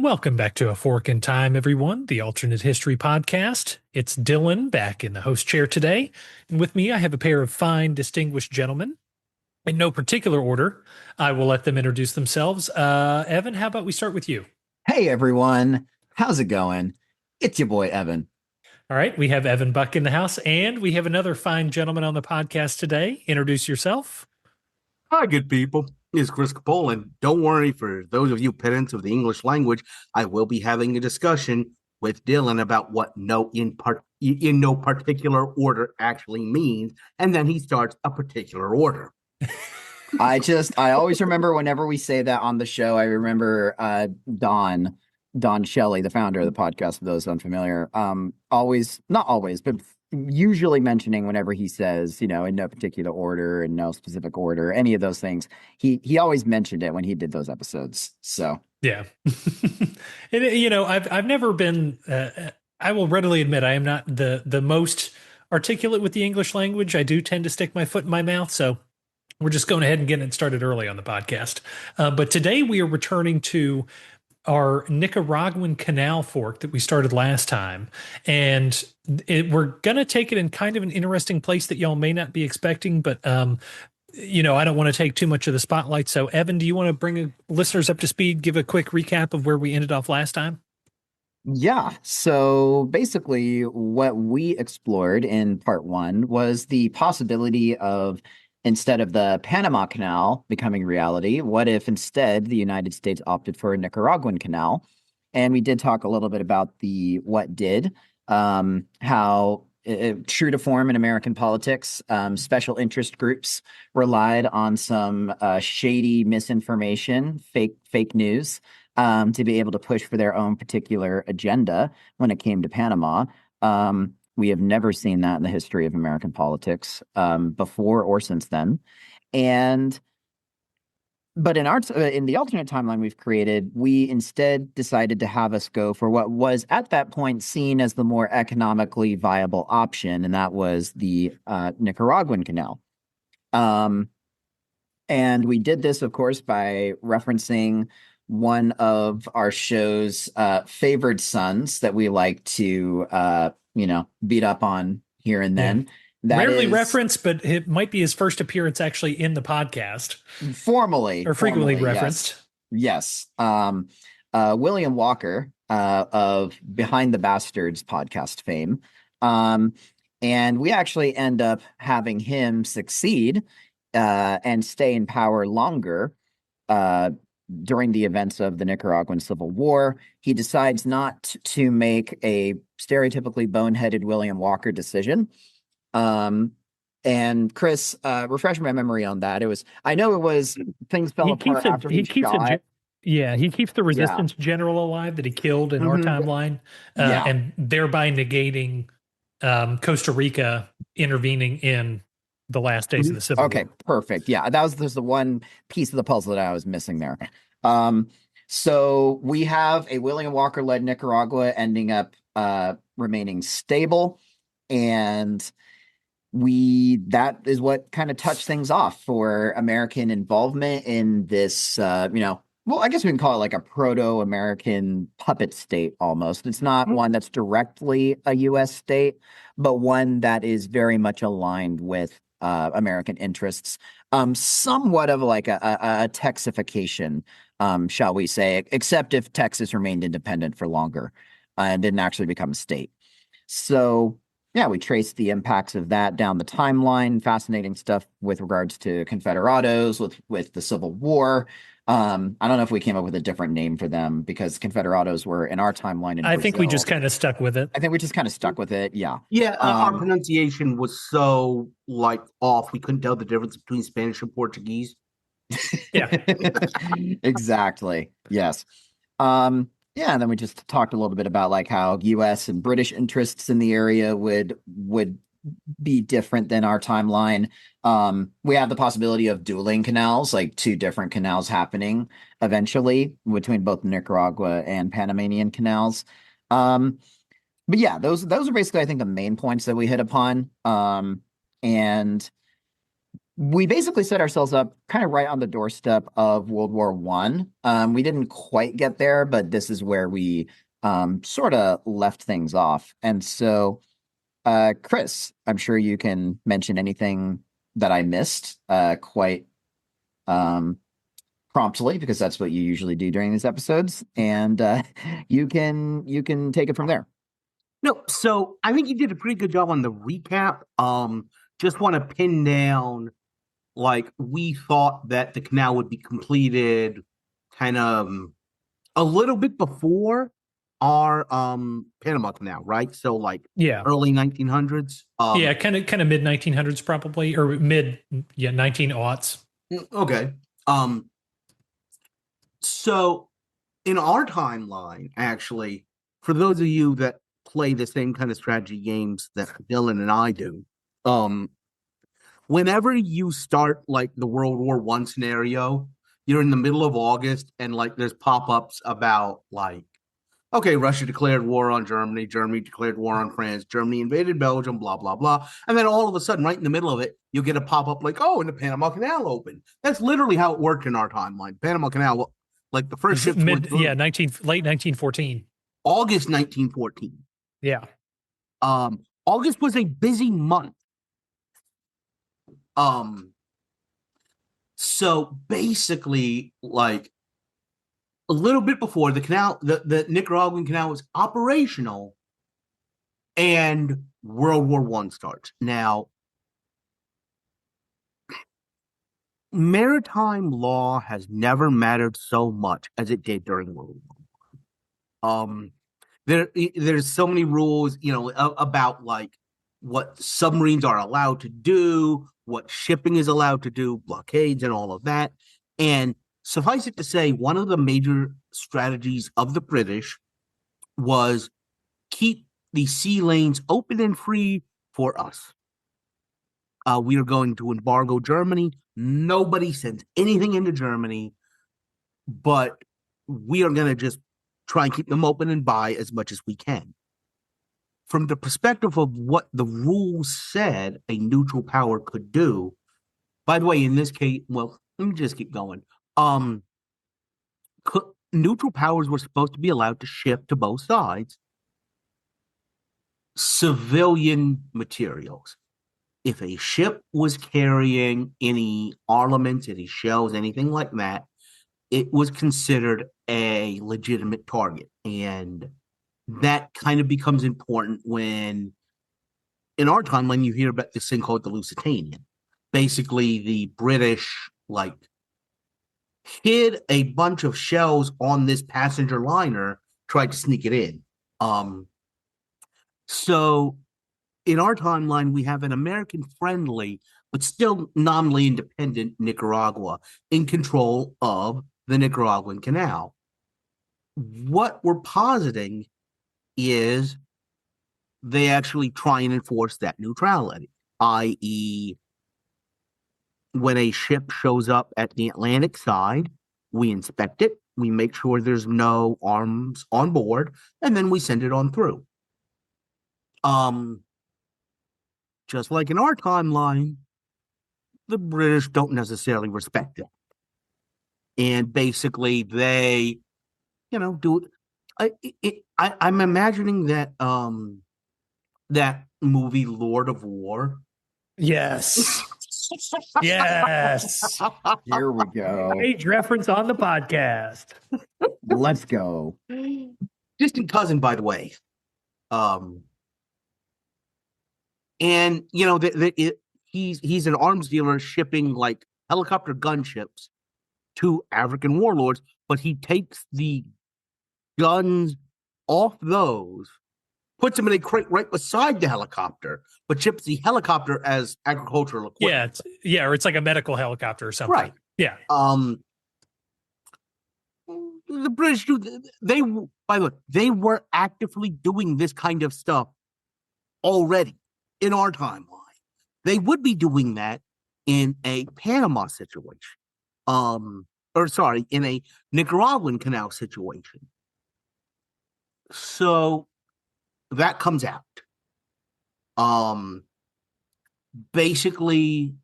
Welcome back to A Fork in Time, everyone, the alternate history podcast. It's Dylan back in the host chair today. And with me, I have a pair of fine, distinguished gentlemen. In no particular order, I will let them introduce themselves. Evan, how about we start with you? Hey everyone, how's it going? It's your boy Evan. All right, we have Evan Buck in the house, and we have another fine gentleman on the podcast today. Introduce yourself. Hi, good people. It's Chris Capole, and don't worry, for those of you pedants of the English language, I will be having a discussion with Dylan about what in no particular order actually means, and then he starts a particular order. I always remember whenever we say that on the show, I remember Don Shelley, the founder of the podcast, for those unfamiliar, always, not always, but usually mentioning whenever he says, in no particular order and no specific order, any of those things, he always mentioned it when he did those episodes. So yeah. And I've never been I will readily admit I am not the most articulate with the English language. I do tend to stick my foot in my mouth, so we're just going ahead and getting it started early on the podcast. But today we are returning to our Nicaraguan Canal fork that we started last time. And we're going to take it in kind of an interesting place that y'all may not be expecting, but I don't want to take too much of the spotlight. So Evan, do you want to bring listeners up to speed, give a quick recap of where we ended off last time? yeah, so basically what we explored in part one was the possibility of, instead of the Panama Canal becoming reality, what if instead the United States opted for a Nicaraguan canal? And we did talk a little bit about the what did, how true to form in American politics, special interest groups relied on some shady misinformation, fake news, to be able to push for their own particular agenda when it came to Panama. We have never seen that in the history of American politics, before or since then. But in the alternate timeline we've created, we instead decided to have us go for what was at that point seen as the more economically viable option, and that was the Nicaraguan Canal. And we did this, of course, by referencing one of our show's favored sons that we like to beat up on here and then. Yeah. Rarely referenced, but it might be his first appearance actually in the podcast. Formally. Or frequently referenced. Yes. William Walker of Behind the Bastards podcast fame. And we actually end up having him succeed and stay in power longer during the events of the Nicaraguan Civil War. He decides not to make a stereotypically boneheaded William Walker decision. And Chris, refresh my memory on that. I know it was things fell apart after he shot. He keeps the resistance general alive that he killed in our timeline, and thereby negating Costa Rica intervening in the last days of the Civil War. Okay, perfect. Yeah, there's the one piece of the puzzle that I was missing there. So we have a William Walker-led Nicaragua ending up remaining stable, and that is what kind of touched things off for American involvement in this, well, I guess we can call it like a proto-American puppet state almost. It's not one that's directly a U.S. state, but one that is very much aligned with American interests. Somewhat of like a Texification, shall we say, except if Texas remained independent for longer and didn't actually become a state. So yeah, we traced the impacts of that down the timeline. Fascinating stuff with regards to Confederados, with the Civil War. I don't know if we came up with a different name for them because Confederados were in our timeline in I Brazil. think we just kind of stuck with it. Yeah. Yeah, our pronunciation was so off. We couldn't tell the difference between Spanish and Portuguese. Yeah. Exactly. Yes. Yeah, and then we just talked a little bit about how U.S. and British interests in the area would be different than our timeline. We have the possibility of dueling canals, like two different canals happening eventually between both Nicaragua and Panamanian canals. But yeah, those are basically, I think, the main points that we hit upon. And we basically set ourselves up kind of right on the doorstep of World War One. We didn't quite get there, but this is where we sort of left things off. And so, Chris, I'm sure you can mention anything that I missed quite um, promptly because that's what you usually do during these episodes, and you can take it from there. No, so I think you did a pretty good job on the recap. Just want to pin down, like, we thought that the canal would be completed kind of a little bit before our Panama Canal, right? So like Yeah. early 1900s. Yeah, kind of mid 1900s probably, or mid, yeah, 19 aughts. Okay. Um, so in our timeline, actually, for those of you that play the same kind of strategy games that Dylan and I do, um, whenever you start like the World War One scenario, you're in the middle of August and like there's pop-ups about like, okay, Russia declared war on Germany, Germany declared war on France, Germany invaded Belgium, blah, blah, blah. And then all of a sudden, right in the middle of it, you'll get a pop-up like, oh, and the Panama Canal opened. That's literally how it worked in our timeline. Panama Canal, like the first ships went Mid, through yeah, 19 late 1914. August 1914. Yeah. August was a busy month. Um, so basically, like a little bit before the canal, the Nicaraguan canal was operational, and World War One starts. Now, maritime law has never mattered so much as it did during World War. There's so many rules, about like what submarines are allowed to do, what shipping is allowed to do, blockades, and all of that. And suffice it to say, one of the major strategies of the British was keep the sea lanes open and free for us. We are going to embargo Germany. Nobody sends anything into Germany, but we are going to just try and keep them open and buy as much as we can. From the perspective of what the rules said a neutral power could do, by the way, in this case, well, let me just keep going. Neutral powers were supposed to be allowed to ship to both sides civilian materials. If a ship was carrying any armaments, any shells, anything like that, it was considered a legitimate target. And that kind of becomes important when, in our timeline, you hear about this thing called the Lusitanian. Basically, the British, like, hid a bunch of shells on this passenger liner, tried to sneak it in. So in our timeline, we have an American friendly, but still nominally independent Nicaragua in control of the Nicaraguan Canal. What we're positing is they actually try and enforce that neutrality, i.e., when a ship shows up at the Atlantic side, we inspect it, we make sure there's no arms on board, and then we send it on through. Just like in our timeline, the British don't necessarily respect it. And basically they, do I'm imagining that that movie Lord of War. Yes. Yes. Here we go. Page reference on the podcast. Let's go. Distant cousin, by the way. And he's an arms dealer shipping like helicopter gunships to African warlords, but he takes the guns off those, puts them in a crate right beside the helicopter, but ships the helicopter as agricultural equipment. Or it's like a medical helicopter or something. Right. Yeah. The British do. They, by the way, they were actively doing this kind of stuff already in our timeline. They would be doing that in a Panama situation. In a Nicaraguan canal situation. So that comes out. Basically,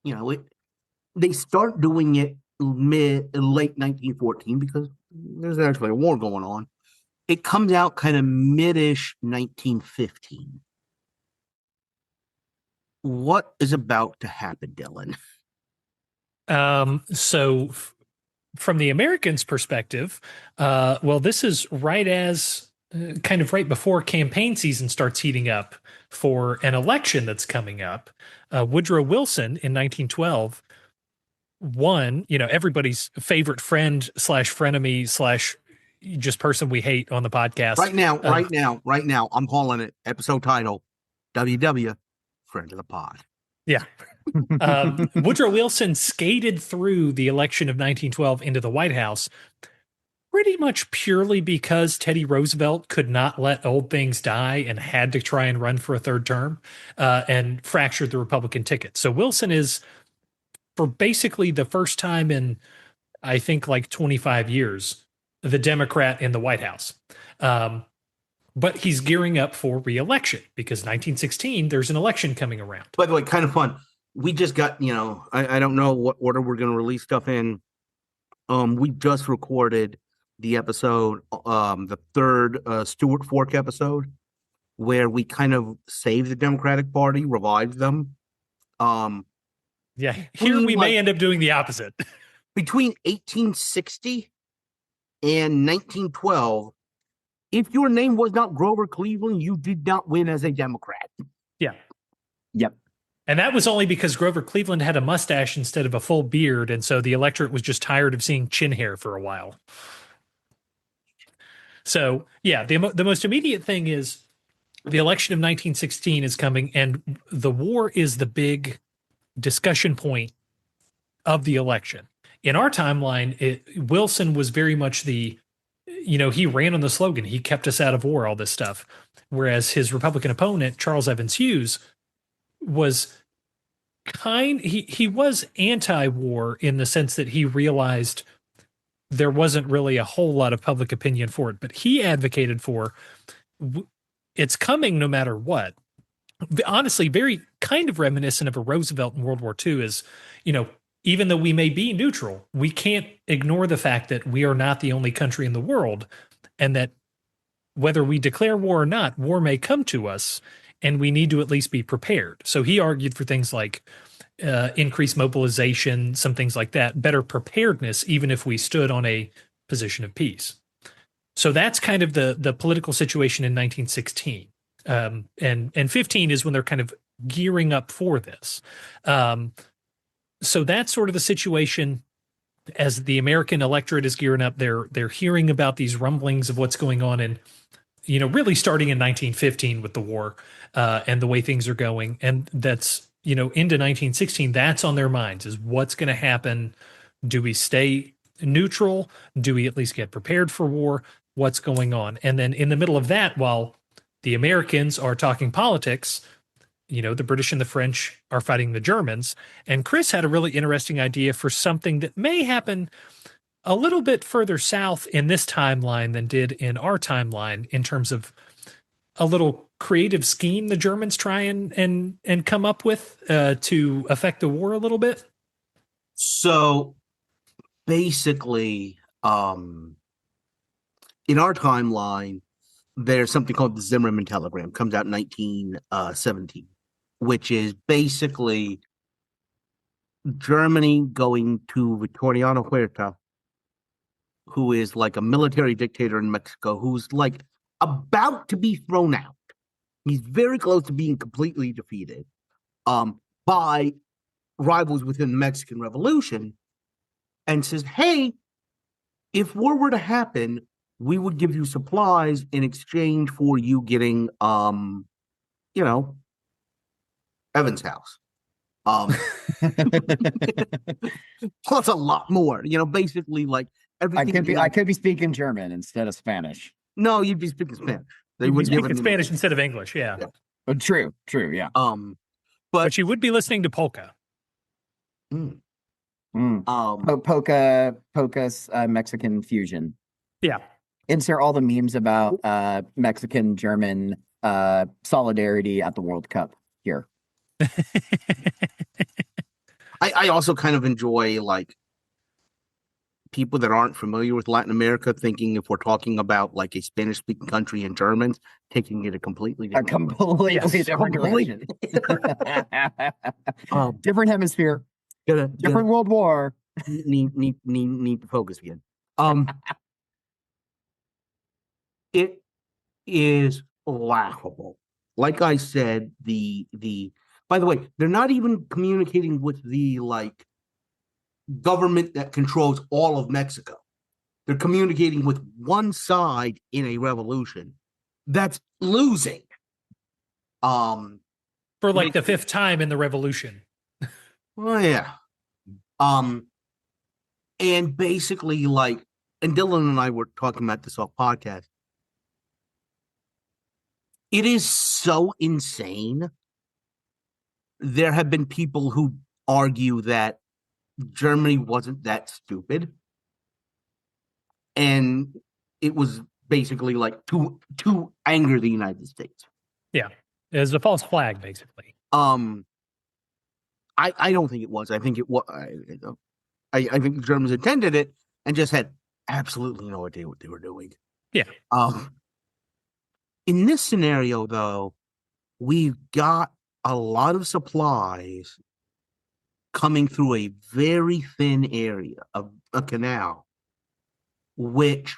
they start doing it late 1914 because there's actually a war going on. It comes out kind of mid-ish 1915. What is about to happen, Dylan? From the Americans' perspective, well, this is right as kind of right before campaign season starts heating up for an election that's coming up. Woodrow Wilson in 1912 won, everybody's favorite friend slash frenemy slash just person we hate on the podcast. Right now, I'm calling it episode title WW, friend of the pod. Yeah. Woodrow Wilson skated through the election of 1912 into the White House pretty much purely because Teddy Roosevelt could not let old things die and had to try and run for a third term and fractured the Republican ticket. So Wilson is, for basically the first time in, I think, like 25 years, the Democrat in the White House. But he's gearing up for re-election because 1916, there's an election coming around. By the way, kind of fun. We just got, I don't know what order we're going to release stuff in. We just recorded the episode, the third Stuart Fork episode, where we kind of saved the Democratic Party, revived them. Yeah, here we may end up doing the opposite. Between 1860 and 1912, if your name was not Grover Cleveland, you did not win as a Democrat. Yeah. Yep. And that was only because Grover Cleveland had a mustache instead of a full beard, and so the electorate was just tired of seeing chin hair for a while. So, yeah, the most immediate thing is the election of 1916 is coming, and the war is the big discussion point of the election. In our timeline, Wilson was very much the, he ran on the slogan, he kept us out of war, all this stuff. Whereas his Republican opponent, Charles Evans Hughes, was he was anti-war in the sense that he realized there wasn't really a whole lot of public opinion for it, but he advocated for it's coming no matter what. Honestly, very kind of reminiscent of a Roosevelt in World War II is, even though we may be neutral, we can't ignore the fact that we are not the only country in the world, and that whether we declare war or not, war may come to us, and we need to at least be prepared. So he argued for things like increased mobilization, some things like that, better preparedness, even if we stood on a position of peace. So that's kind of the political situation in 1916. And 15 is when they're kind of gearing up for this. So that's sort of the situation as the American electorate is gearing up. They're hearing about these rumblings of what's going on, and really starting in 1915 with the war and the way things are going, and that's into 1916. That's on their minds: is what's going to happen? Do we stay neutral? Do we at least get prepared for war? What's going on? And then in the middle of that, while the Americans are talking politics, the British and the French are fighting the Germans. And Chris had a really interesting idea for something that may happen a little bit further south in this timeline than did in our timeline, in terms of a little creative scheme the Germans try and come up with to affect the war a little bit. So basically, in our timeline, there's something called the Zimmerman Telegram. Comes out in 1917, which is basically Germany going to Victoriano Huerta, who is like a military dictator in Mexico, who's like about to be thrown out. He's very close to being completely defeated by rivals within the Mexican Revolution, and says, hey, if war were to happen, we would give you supplies in exchange for you getting, Evan's house. Plus a lot more, basically like everything. I could be speaking German instead of Spanish. No, you'd be speaking Spanish. They You'd would be speaking Spanish instead of English, yeah. True, yeah. But you would be listening to polka. Polka's Mexican fusion. Yeah. Insert all the memes about Mexican German solidarity at the World Cup here. I I also kind of enjoy like people that aren't familiar with Latin America thinking if we're talking about like a Spanish speaking country and Germans, taking it a completely A different way. completely Yes, different direction. Um, Different hemisphere, gonna different World War. need to focus again. It is laughable. Like I said, the by the way, they're not even communicating with the like government that controls all of Mexico. They're communicating with one side in a revolution that's losing. Um, for like the fifth time in the revolution. well, yeah. Um, and basically, like, and Dylan and I were talking about this off podcast. It is so insane. There have been people who argue that Germany wasn't that stupid, and it was basically like to anger the United States. Yeah, it's a false flag, basically. I don't think it was. I think it was. I think the Germans intended it and just had absolutely no idea what they were doing. Yeah. In this scenario, though, we've got a lot of supplies coming through a very thin area of a canal, which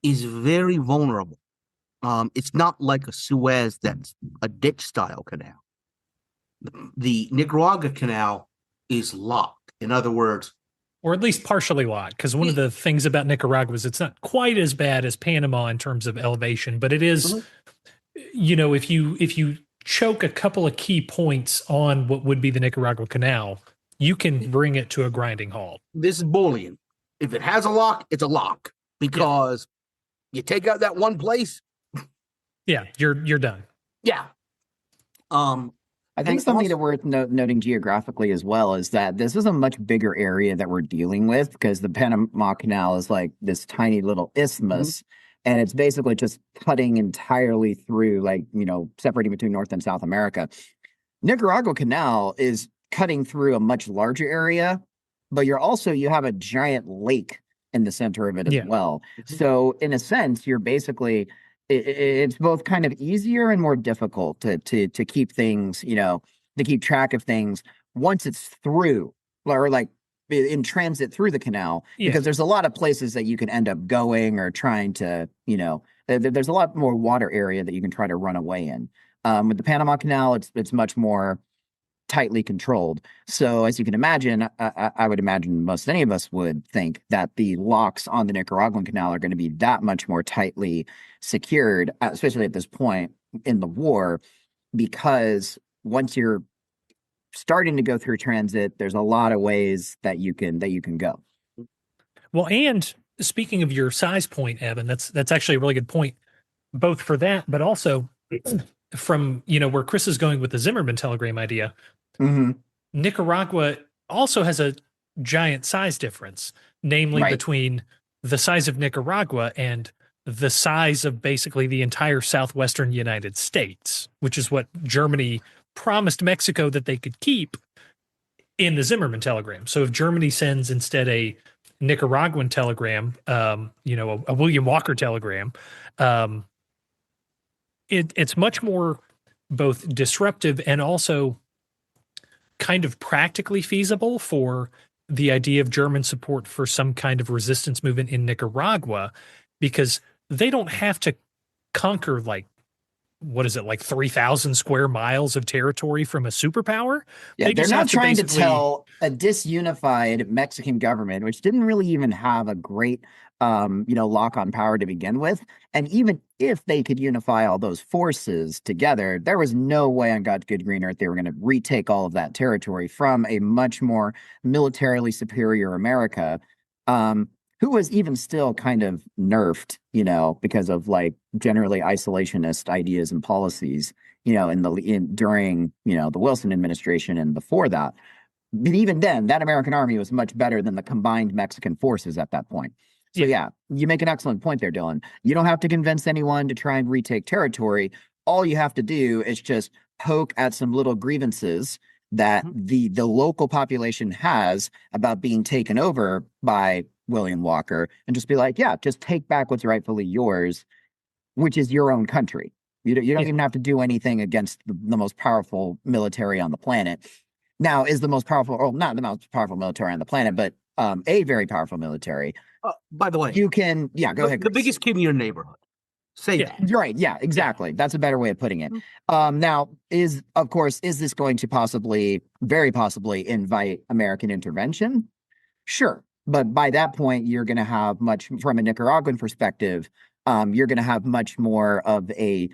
is very vulnerable. It's not like a Suez that's a ditch style canal. The Nicaragua Canal is locked. In other words, or at least partially locked. Because one of the things about Nicaragua is it's not quite as bad as Panama in terms of elevation, but it is, you know, if you choke a couple of key points on what would be the Nicaragua Canal, you can bring it to a grinding halt. This is bullying. If it has a lock, it's a lock because you take out that one place. Yeah, you're done. Yeah. I think something that worth noting geographically as well is that this is a much bigger area that we're dealing with because the Panama Canal is like this tiny little isthmus, and it's basically just cutting entirely through, like, you know, separating between North and South America. Nicaragua Canal is cutting through a much larger area, but you have a giant lake in the center of it as well. So in a sense, you're basically it's both kind of easier and more difficult to keep things, you know, to keep track of things once it's through, or like in transit through the canal, because there's a lot of places that you can end up going or trying to, you know, there's a lot more water area that you can try to run away in. With the Panama Canal, it's much more tightly controlled. So as you can imagine, I would imagine most any of us would think that the locks on the Nicaraguan Canal are going to be that much more tightly secured, especially at this point in the war, because once you're starting to go through transit, there's a lot of ways that you can go. Well, and speaking of your size point, Evan, that's actually a really good point, both for that, but also from, you know, where Chris is going with the Zimmerman telegram idea. Nicaragua also has a giant size difference, namely between the size of Nicaragua and the size of basically the entire southwestern United States, which is what Germany promised Mexico that they could keep in the Zimmerman telegram. So if Germany sends instead a Nicaraguan telegram, you know, a William Walker telegram, it's much more both disruptive and also kind of practically feasible for the idea of German support for some kind of resistance movement in Nicaragua, because they don't have to conquer like, what is it, like 3,000 square miles of territory from a superpower? Yeah, they're not trying to tell a disunified Mexican government, which didn't really even have a great, you know, lock on power to begin with. And even if they could unify all those forces together, there was no way on God's good green earth they were going to retake all of that territory from a much more militarily superior America, who was even still kind of nerfed, you know, because of like generally isolationist ideas and policies, you know, during, you know, the Wilson administration and before that. But even then, that American army was much better than the combined Mexican forces at that point. So yeah, you make an excellent point there, Dylan. You don't have to convince anyone to try and retake territory. All you have to do is just poke at some little grievances that Mhm. the local population has about being taken over by William Walker, and just be like, yeah, just take back what's rightfully yours, which is your own country. You don't Yeah. even have to do anything against the most powerful military on the planet. Now, is the most powerful, or not the most powerful military on the planet, but a very powerful military. By the way, You can, yeah, go ahead, the Chris. biggest kid in your neighborhood. Say Yeah. that. Right, yeah, exactly. That's a better way of putting it. Mhm. Now, of course, is this going to possibly, very possibly, invite American intervention? Sure. But by that point, you're going to have much, from a Nicaraguan perspective, you're going to have much more of a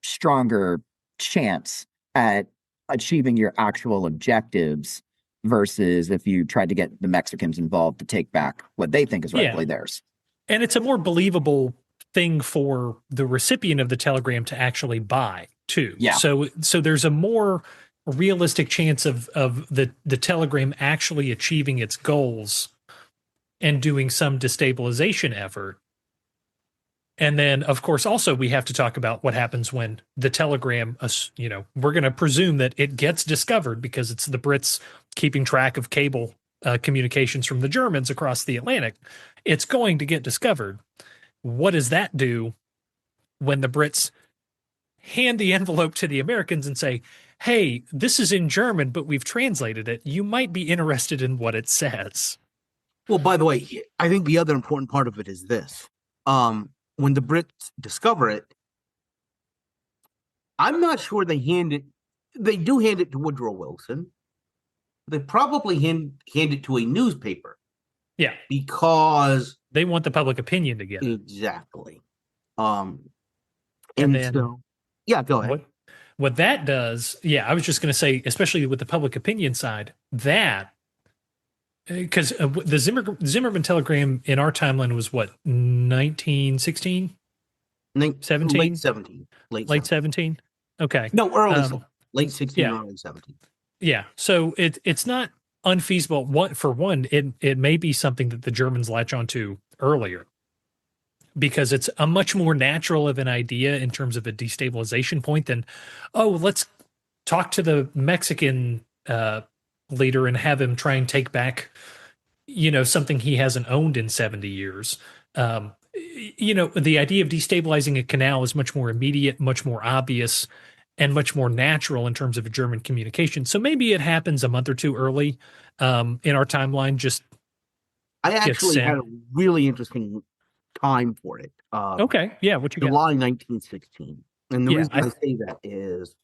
stronger chance at achieving your actual objectives versus if you tried to get the Mexicans involved to take back what they think is Yeah. rightfully theirs. And it's a more believable thing for the recipient of the telegram to actually buy too. Yeah. So there's a more realistic chance of the telegram actually achieving its goals and doing some destabilization effort. And then, of course, also we have to talk about what happens when the telegram, we're going to presume that it gets discovered because it's the Brits keeping track of cable communications from the Germans across the Atlantic. It's going to get discovered. What does that do when the Brits hand the envelope to the Americans and say, hey, this is in German, but we've translated it. You might be interested in what it says. Well, by the way, I think the other important part of it is this. When the Brits discover it, I'm not sure they do hand it to Woodrow Wilson. They probably hand it to a newspaper. Yeah. Because they want the public opinion to get it. Exactly. And then, so, yeah, go ahead. What that does, yeah, I was just going to say, especially with the public opinion side, that because the Zimmerman telegram in our timeline was what, 1916, 17, late 17, late 17. Okay, no, late 16, yeah. early 17. Yeah, so it's not unfeasible. For one, it may be something that the Germans latch onto earlier because it's a much more natural of an idea in terms of a destabilization point than, oh, let's talk to the Mexican leader and have him try and take back, something he hasn't owned in 70 years. The idea of destabilizing a canal is much more immediate, much more obvious, and much more natural in terms of a German communication. So maybe it happens a month or two early in our timeline. I actually had a really interesting time for it. Okay, yeah, what you got? July 1916, and the reason I say that is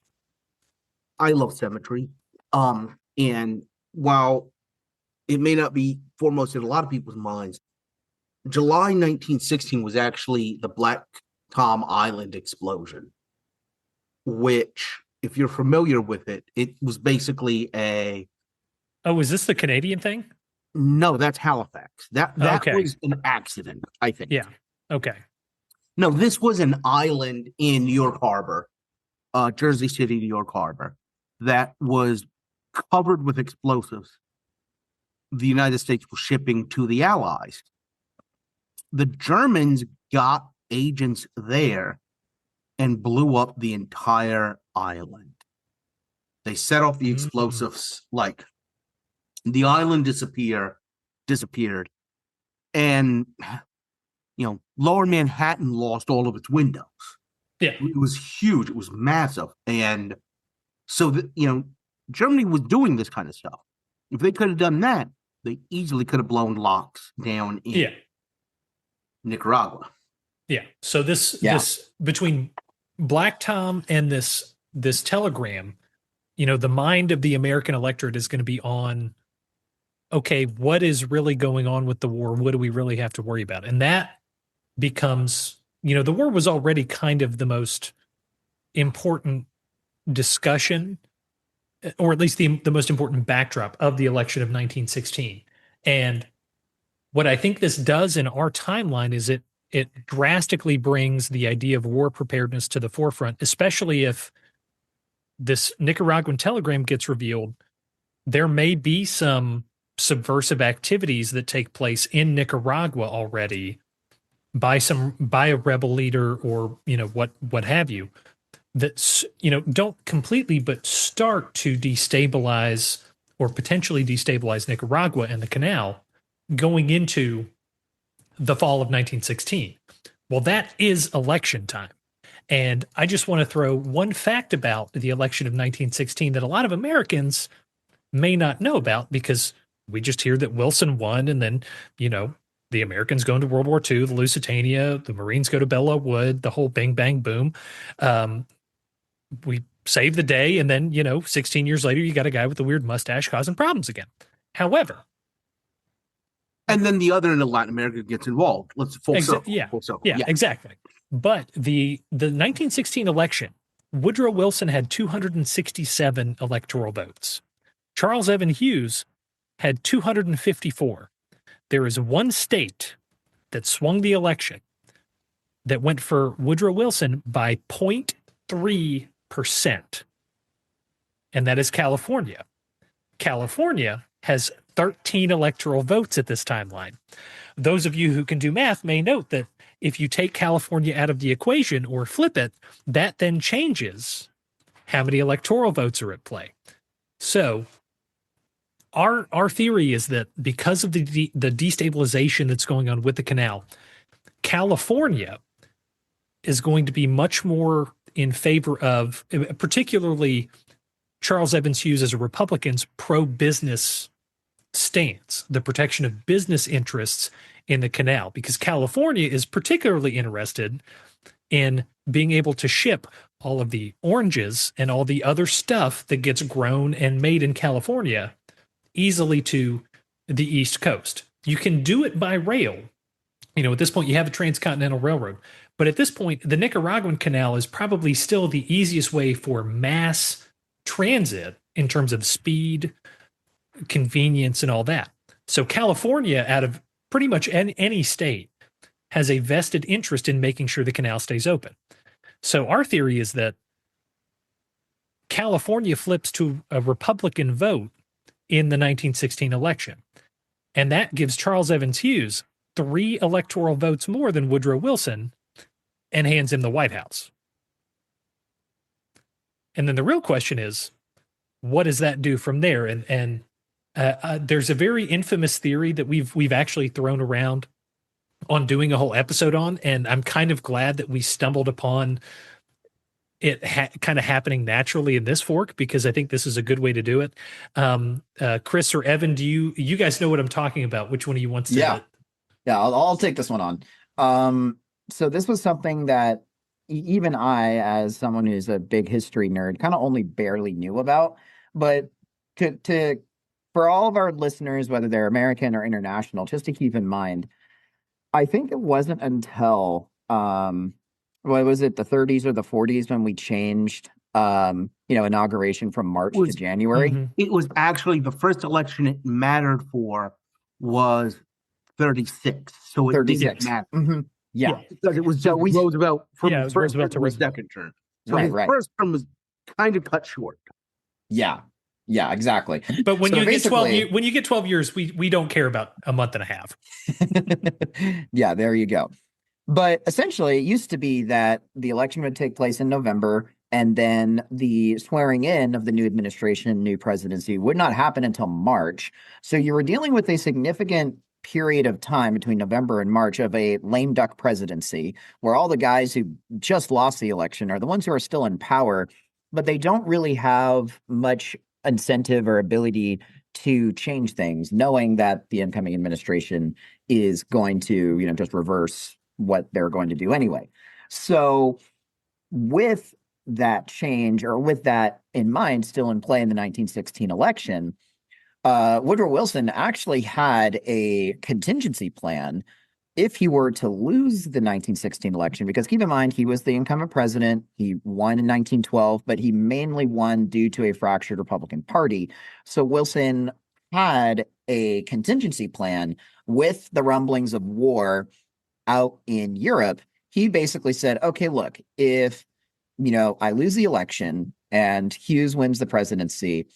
I love symmetry. And while it may not be foremost in a lot of people's minds, July 1916 was actually the Black Tom Island explosion, which, if you're familiar with it, it was basically a... Oh, is this the Canadian thing? No, that's Halifax. That okay. was an accident, I think. Yeah. Okay. No, this was an island in New York Harbor, Jersey City, New York Harbor, that was covered with explosives the United States was shipping to the Allies. The Germans got agents there and blew up the entire island. They set off the explosives, like the island disappeared. And, Lower Manhattan lost all of its windows. Yeah. It was huge. It was massive. And so, Germany was doing this kind of stuff. If they could have done that, they easily could have blown locks down in Nicaragua. Yeah. So this between Black Tom and this telegram, the mind of the American electorate is going to be on, okay, what is really going on with the war? What do we really have to worry about? And that becomes, the war was already kind of the most important discussion, or at least the most important backdrop of the election of 1916. And what I think this does in our timeline is it drastically brings the idea of war preparedness to the forefront, especially if this Nicaraguan telegram gets revealed. There may be some subversive activities that take place in Nicaragua already by a rebel leader or what have you. that, don't completely, but start to destabilize or potentially destabilize Nicaragua and the canal going into the fall of 1916. Well, that is election time. And I just want to throw one fact about the election of 1916 that a lot of Americans may not know about, because we just hear that Wilson won, and then, the Americans go into World War II, the Lusitania, the Marines go to Belleau Wood, the whole bang, bang, boom. We save the day, and then, 16 years later, you got a guy with a weird mustache causing problems again. However, and then the other end of Latin America gets involved. Let's full circle. Yeah, full circle. yeah, exactly. But the 1916 election, Woodrow Wilson had 267 electoral votes. Charles Evan Hughes had 254. There is one state that swung the election that went for Woodrow Wilson by 0.3%, and that is California. California has 13 electoral votes at this timeline. Those of you who can do math may note that if you take California out of the equation or flip it, that then changes how many electoral votes are at play. So our theory is that because of the destabilization that's going on with the canal, California is going to be much more in favor of, particularly Charles Evans Hughes as a Republican's pro-business stance, the protection of business interests in the canal, because California is particularly interested in being able to ship all of the oranges and all the other stuff that gets grown and made in California easily to the East Coast. You can do it by rail. At this point, you have a transcontinental railroad. But at this point, the Nicaraguan Canal is probably still the easiest way for mass transit in terms of speed, convenience, and all that. So California, out of pretty much any state, has a vested interest in making sure the canal stays open. So our theory is that California flips to a Republican vote in the 1916 election. And that gives Charles Evans Hughes 3 electoral votes more than Woodrow Wilson and hands him the White House. And then the real question is, what does that do from there? And there's a very infamous theory that we've actually thrown around on doing a whole episode on, and I'm kind of glad that we stumbled upon it kind of happening naturally in this fork, because I think this is a good way to do it. Chris or Evan, do you guys know what I'm talking about? Which one of you wants to? Yeah, I'll take this one on. So this was something that even I, as someone who's a big history nerd, kind of only barely knew about. But for all of our listeners, whether they're American or international, just to keep in mind, I think it wasn't until what was it, the 30s or the 40s, when we changed inauguration from March to January. Mm-hmm. It was actually the first election it mattered for was 36. So it 36. didn't matter. Mm-hmm. Yeah. Because it was just Roosevelt from it was first Roosevelt term to second term. So Right, his right. first term was kind of cut short. Yeah, exactly. But when So you get 12 basically- when you get 12 years, we don't care about a month and a half. Yeah, there you go. But essentially, it used to be that the election would take place in November, and then the swearing in of the new administration, new presidency, would not happen until March. So you were dealing with a significant period of time between November and March of a lame duck presidency, where all the guys who just lost the election are the ones who are still in power, but they don't really have much incentive or ability to change things, knowing that the incoming administration is going to, just reverse what they're going to do anyway. So with that change, or with that in mind, still in play in the 1916 election, Woodrow Wilson actually had a contingency plan if he were to lose the 1916 election, because keep in mind, he was the incumbent president. He won in 1912, but he mainly won due to a fractured Republican Party. So Wilson had a contingency plan with the rumblings of war out in Europe. He basically said, okay, look, if, I lose the election and Hughes wins the presidency,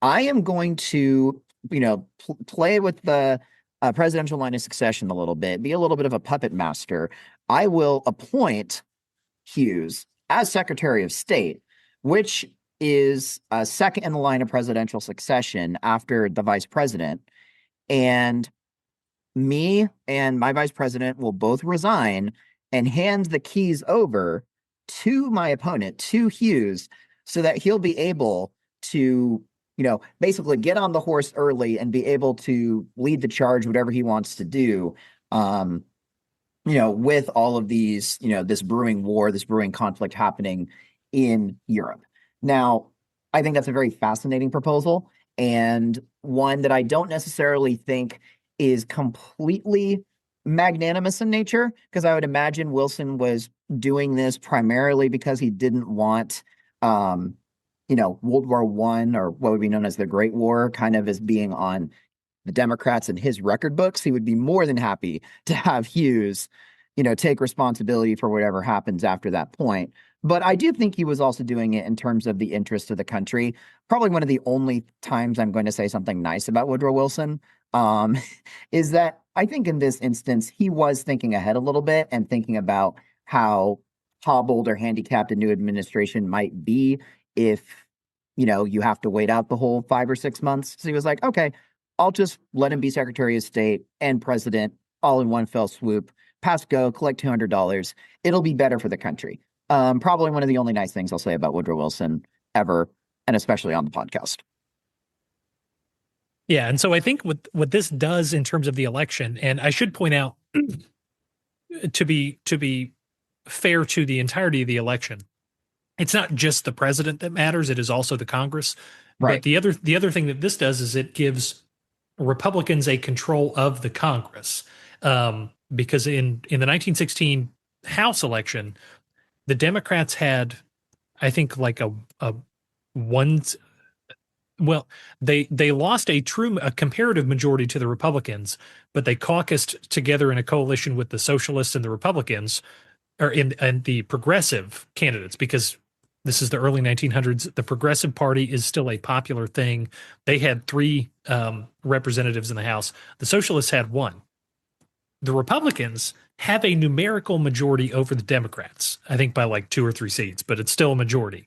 I am going to, play with the presidential line of succession a little bit, be a little bit of a puppet master. I will appoint Hughes as Secretary of State, which is second in the line of presidential succession after the vice president. And me and my vice president will both resign and hand the keys over to my opponent, to Hughes, so that he'll be able to, basically get on the horse early and be able to lead the charge, whatever he wants to do. With all of these, this brewing war, this brewing conflict happening in Europe. Now, I think that's a very fascinating proposal, and one that I don't necessarily think is completely magnanimous in nature, because I would imagine Wilson was doing this primarily because he didn't want, World War I, or what would be known as the Great War, kind of as being on the Democrats in his record books. He would be more than happy to have Hughes, take responsibility for whatever happens after that point. But I do think he was also doing it in terms of the interest of the country. Probably one of the only times I'm going to say something nice about Woodrow Wilson is that I think in this instance, he was thinking ahead a little bit and thinking about how hobbled or handicapped a new administration might be if, you have to wait out the whole 5 or 6 months. So he was like, okay, I'll just let him be Secretary of State and president all in one fell swoop. Pass go, collect $200. It'll be better for the country. Probably one of the only nice things I'll say about Woodrow Wilson ever, and especially on the podcast. Yeah, and so I think what this does in terms of the election, and I should point out, to be fair to the entirety of the election, it's not just the president that matters; it is also the Congress. Right. But the other thing that this does is it gives Republicans a control of the Congress, because in the 1916 House election, the Democrats had, I think, like a one. Well, they lost a comparative majority to the Republicans, but they caucused together in a coalition with the Socialists and the Republicans, and the progressive candidates, because this is the early 1900s. The Progressive Party is still a popular thing. They had 3 representatives in the House. The Socialists had 1. The Republicans have a numerical majority over the Democrats, I think by like 2 or 3 seats, but it's still a majority.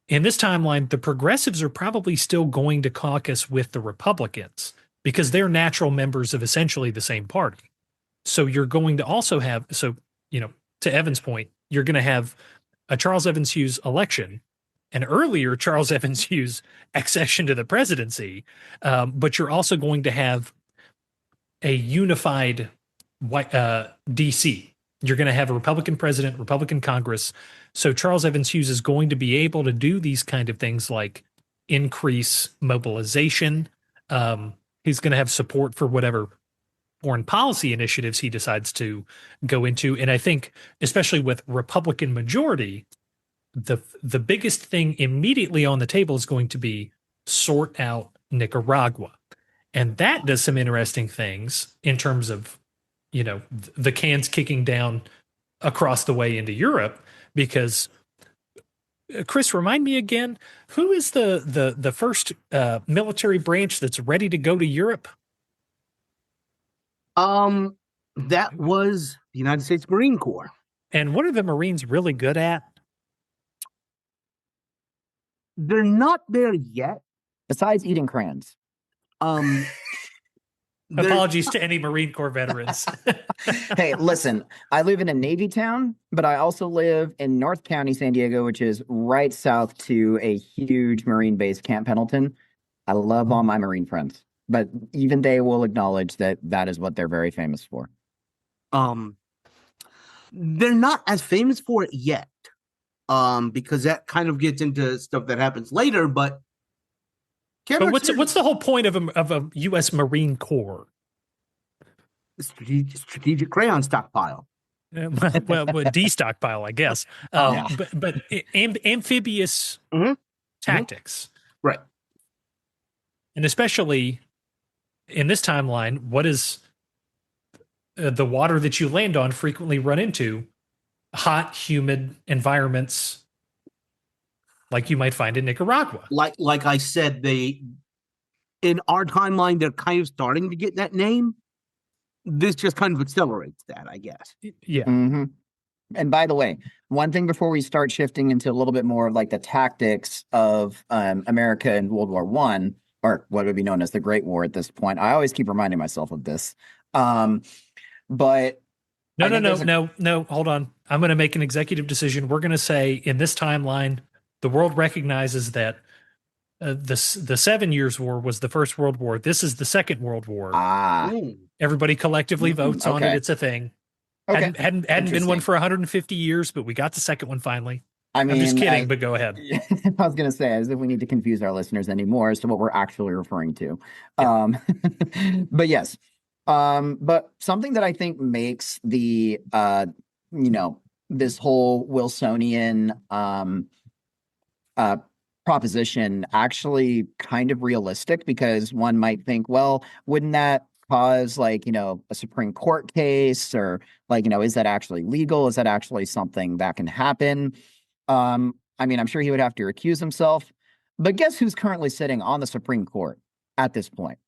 In this timeline, the progressives are probably still going to caucus with the Republicans because they're natural members of essentially the same party. So you're going to also have, to Evan's point, you're going to have a Charles Evans Hughes election, an earlier Charles Evans Hughes accession to the presidency, but you're also going to have a unified DC. You're going to have a Republican president, Republican Congress. So Charles Evans Hughes is going to be able to do these kind of things like increase mobilization. He's going to have support for whatever foreign policy initiatives he decides to go into. And I think, especially with Republican majority, the biggest thing immediately on the table is going to be sort out Nicaragua. And that does some interesting things in terms of, the cans kicking down across the way into Europe, because Chris, remind me again, who is the first military branch that's ready to go to Europe? That was the United States Marine Corps. And what are the Marines really good at? They're not there yet. Besides eating crayons. Apologies to any Marine Corps veterans. Hey, listen, I live in a Navy town, but I also live in North County, San Diego, which is right south to a huge Marine base, Camp Pendleton. I love all my Marine friends, but even they will acknowledge that that is what they're very famous for. They're not as famous for it yet, because that kind of gets into stuff that happens later, but what's the whole point of a U.S. Marine Corps? Strategic crayon stockpile. Well, de-stockpile, I guess. But amphibious tactics, right? And especially in this timeline, what is the water that you land on frequently run into? Hot, humid environments, like you might find in Nicaragua. Like I said, in our timeline, they're kind of starting to get that name. This just kind of accelerates that, I guess. Yeah. Mm-hmm. And by the way, one thing before we start shifting into a little bit more of like the tactics of America in World War One, or what would be known as the Great War at this point. I always keep reminding myself of this. Um, but No, I no, think no, there's a no, no. Hold on. I'm going to make an executive decision. We're going to say in this timeline, the world recognizes that the 7 Years' War was the First World War. This is the Second World War. ah Everybody collectively votes on it. okay. It's a thing. Okay. Hadn't been one Interesting. for 150 years, but we got the second one finally. I I'm just mean, kidding, but go ahead. I was going to say, as if we need to confuse our listeners anymore as to what we're actually referring to. Yeah. But yes. But something that I think makes the, this whole Wilsonian uh, proposition actually kind of realistic, because one might think, well, wouldn't that cause like, a Supreme Court case, or like, is that actually legal? Is that actually something that can happen? I mean, I'm sure he would have to recuse himself, but guess who's currently sitting on the Supreme Court at this point?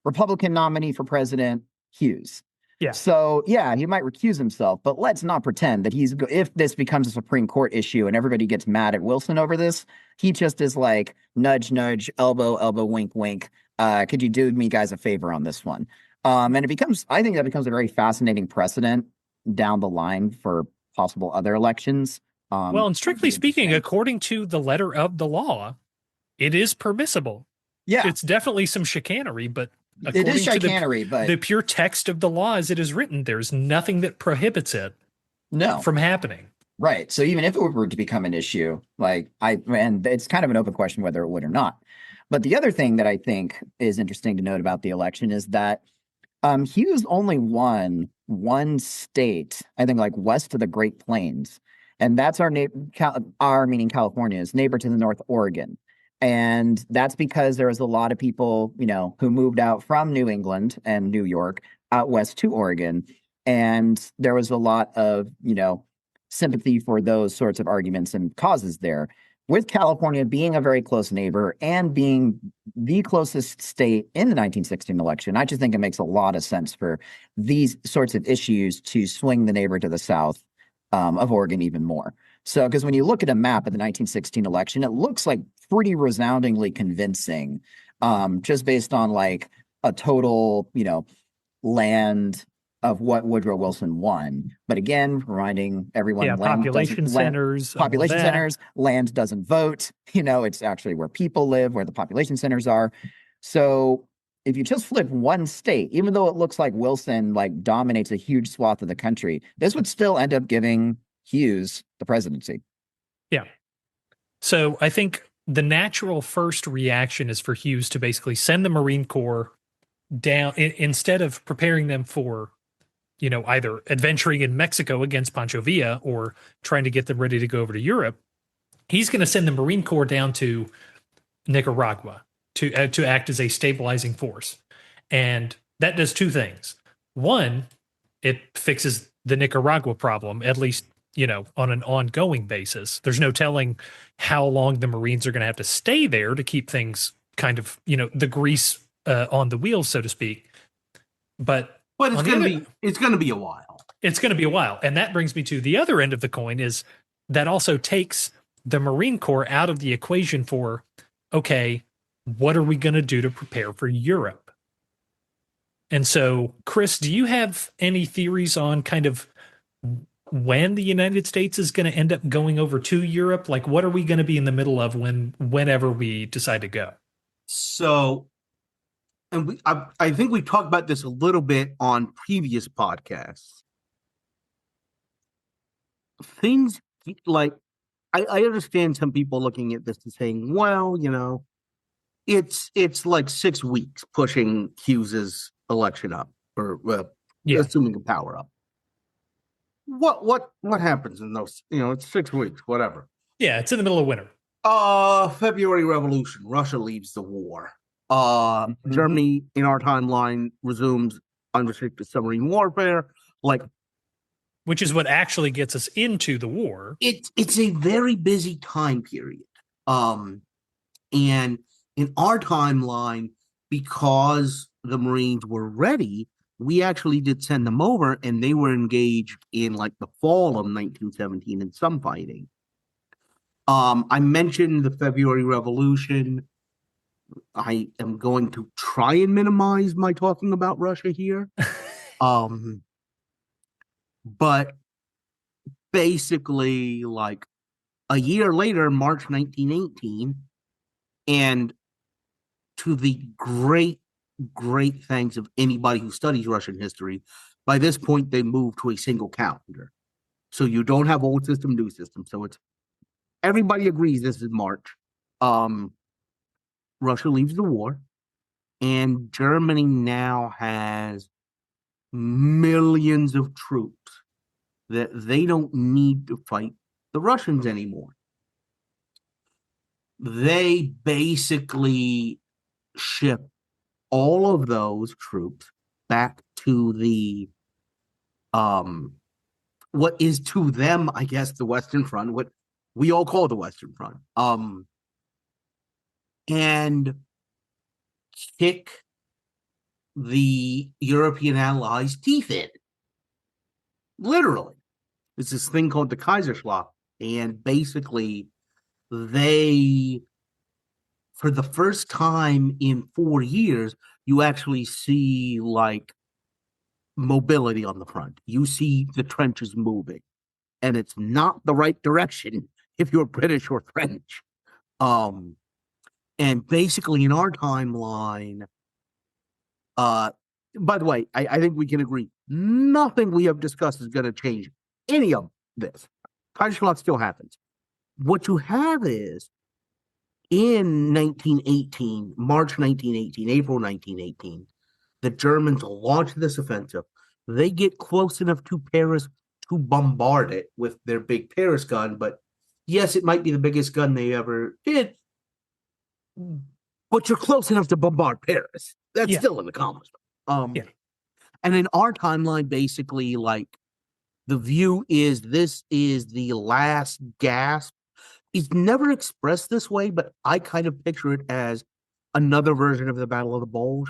Republican nominee for president, Hughes. Yeah. So yeah, he might recuse himself, but let's not pretend that if this becomes a Supreme Court issue and everybody gets mad at Wilson over this, he just is like nudge, nudge, elbow, elbow, wink, wink. Could you do me guys a favor on this one? And I think that becomes a very fascinating precedent down the line for possible other elections. Well, and strictly speaking, according to the letter of the law, it is permissible. Yeah, it's definitely some chicanery, but it is according to chicanery, but the pure text of the law as it is written, there's nothing that prohibits it from happening. Right. So even if it were to become an issue, and it's kind of an open question whether it would or not. But the other thing that I think is interesting to note about the election is that Hughes only won one state, I think, like west of the Great Plains, and that's our meaning California's neighbor to the north, Oregon. And that's because there was a lot of people, who moved out from New England and New York out west to Oregon. And there was a lot of, sympathy for those sorts of arguments and causes there. With California being a very close neighbor and being the closest state in the 1916 election, I just think it makes a lot of sense for these sorts of issues to swing the neighbor to the south of Oregon even more. So, because when you look at a map of the 1916 election, it looks like pretty resoundingly convincing, just based on like a total, land of what Woodrow Wilson won. But again, reminding everyone, population centers, land doesn't vote. It's actually where people live, where the population centers are. So if you just flip one state, even though it looks like Wilson like dominates a huge swath of the country, this would still end up giving Hughes the presidency. Yeah. So I think the natural first reaction is for Hughes to basically send the Marine Corps down instead of preparing them for, either adventuring in Mexico against Pancho Villa or trying to get them ready to go over to Europe. He's going to send the Marine Corps down to Nicaragua to act as a stabilizing force. And that does two things. One, it fixes the Nicaragua problem, at least, on an ongoing basis. There's no telling how long the Marines are going to have to stay there to keep things kind of, the grease on the wheels, so to speak. But it's going to be a while. It's going to be a while. And that brings me to the other end of the coin, is that also takes the Marine Corps out of the equation for, okay, what are we going to do to prepare for Europe? And so, Chris, do you have any theories on kind of when the United States is going to end up going over to Europe? Like, what are we going to be in the middle of whenever we decide to go? So, and I think we talked about this a little bit on previous podcasts. Things like, I understand some people looking at this and saying, well, it's like 6 weeks pushing Hughes's election up, or assuming the power up. What happens in those? It's 6 weeks, whatever. Yeah, it's in the middle of winter. February Revolution. Russia leaves the war. Germany, in our timeline, resumes unrestricted submarine warfare. Which is what actually gets us into the war. It's a very busy time period. And in our timeline, because the Marines were ready, we actually did send them over, and they were engaged in like the fall of 1917 in some fighting. I mentioned the February Revolution. I am going to try and minimize my talking about Russia here. But basically, like a year later, March 1918, and to the great thanks of anybody who studies Russian history, by this point they moved to a single calendar. So you don't have old system, new system. So it's everybody agrees this is March. Russia leaves the war, and Germany now has millions of troops that they don't need to fight the Russians anymore. They basically ship all of those troops back to the what is to them, I guess, the Western Front, what we all call the Western Front. And kick the European allies' teeth in. Literally. It's this thing called the Kaiserschlacht. And basically, they, for the first time in 4 years, you actually see like mobility on the front. You see the trenches moving, and it's not the right direction if you're British or French. And basically in our timeline, by the way, I think we can agree nothing we have discussed is going to change any of this. Kaiserschlacht still happens. What you have is in 1918, March 1918, April 1918, the Germans launch this offensive. They get close enough to Paris to bombard it with their big Paris gun, but yes, it might be the biggest gun they ever did, but you're close enough to bombard Paris. That's still an accomplishment. And in our timeline, basically, like the view is this is the last gasp. It's never expressed this way, but I kind of picture it as another version of the Battle of the Bulge,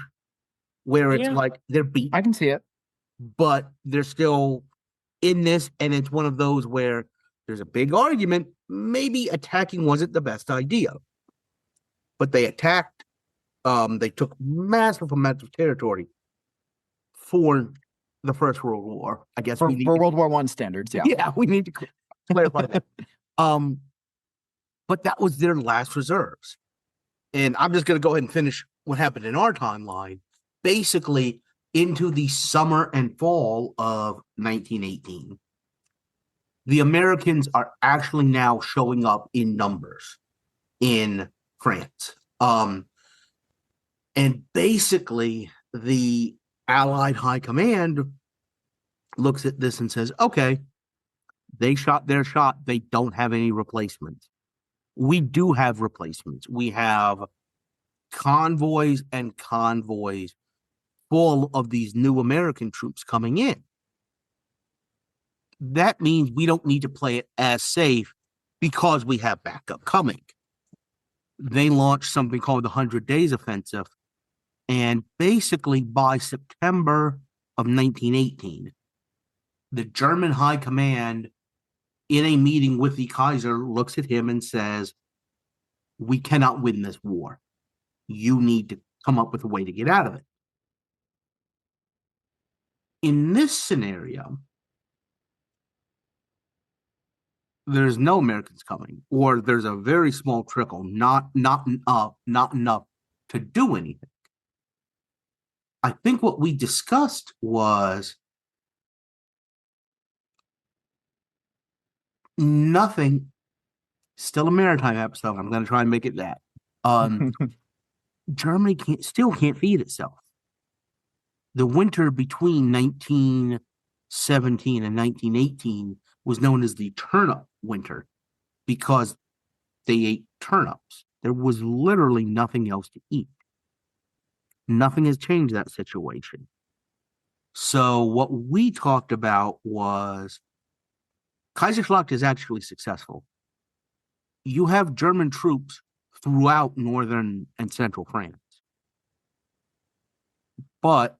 where it's like they're beat. I can see it, but they're still in this, and it's one of those where there's a big argument. Maybe attacking wasn't the best idea, but they attacked. They took massive amounts of territory for the First World War. I guess for World War I standards. Yeah, we need to clarify that. But that was their last reserves. And I'm just going to go ahead and finish what happened in our timeline. Basically, into the summer and fall of 1918, the Americans are actually now showing up in numbers in France. And basically, the Allied High Command looks at this and says, okay, they shot their shot. They don't have any replacements. We do have replacements. We have convoys and convoys full of these new American troops coming in. That means we don't need to play it as safe because we have backup coming. They launched something called the 100 Days Offensive. And basically by September of 1918, the German High Command, in a meeting with the Kaiser, looks at him and says, we cannot win this war. You need to come up with a way to get out of it. In this scenario, there's no Americans coming, or there's a very small trickle, not enough to do anything. I think what we discussed was nothing. Still a maritime episode. I'm going to try and make it that. Germany still can't feed itself. The winter between 1917 and 1918 was known as the turnip winter because they ate turnips. There was literally nothing else to eat. Nothing has changed that situation. So what we talked about was Kaiserschlacht is actually successful. You have German troops throughout northern and central France. But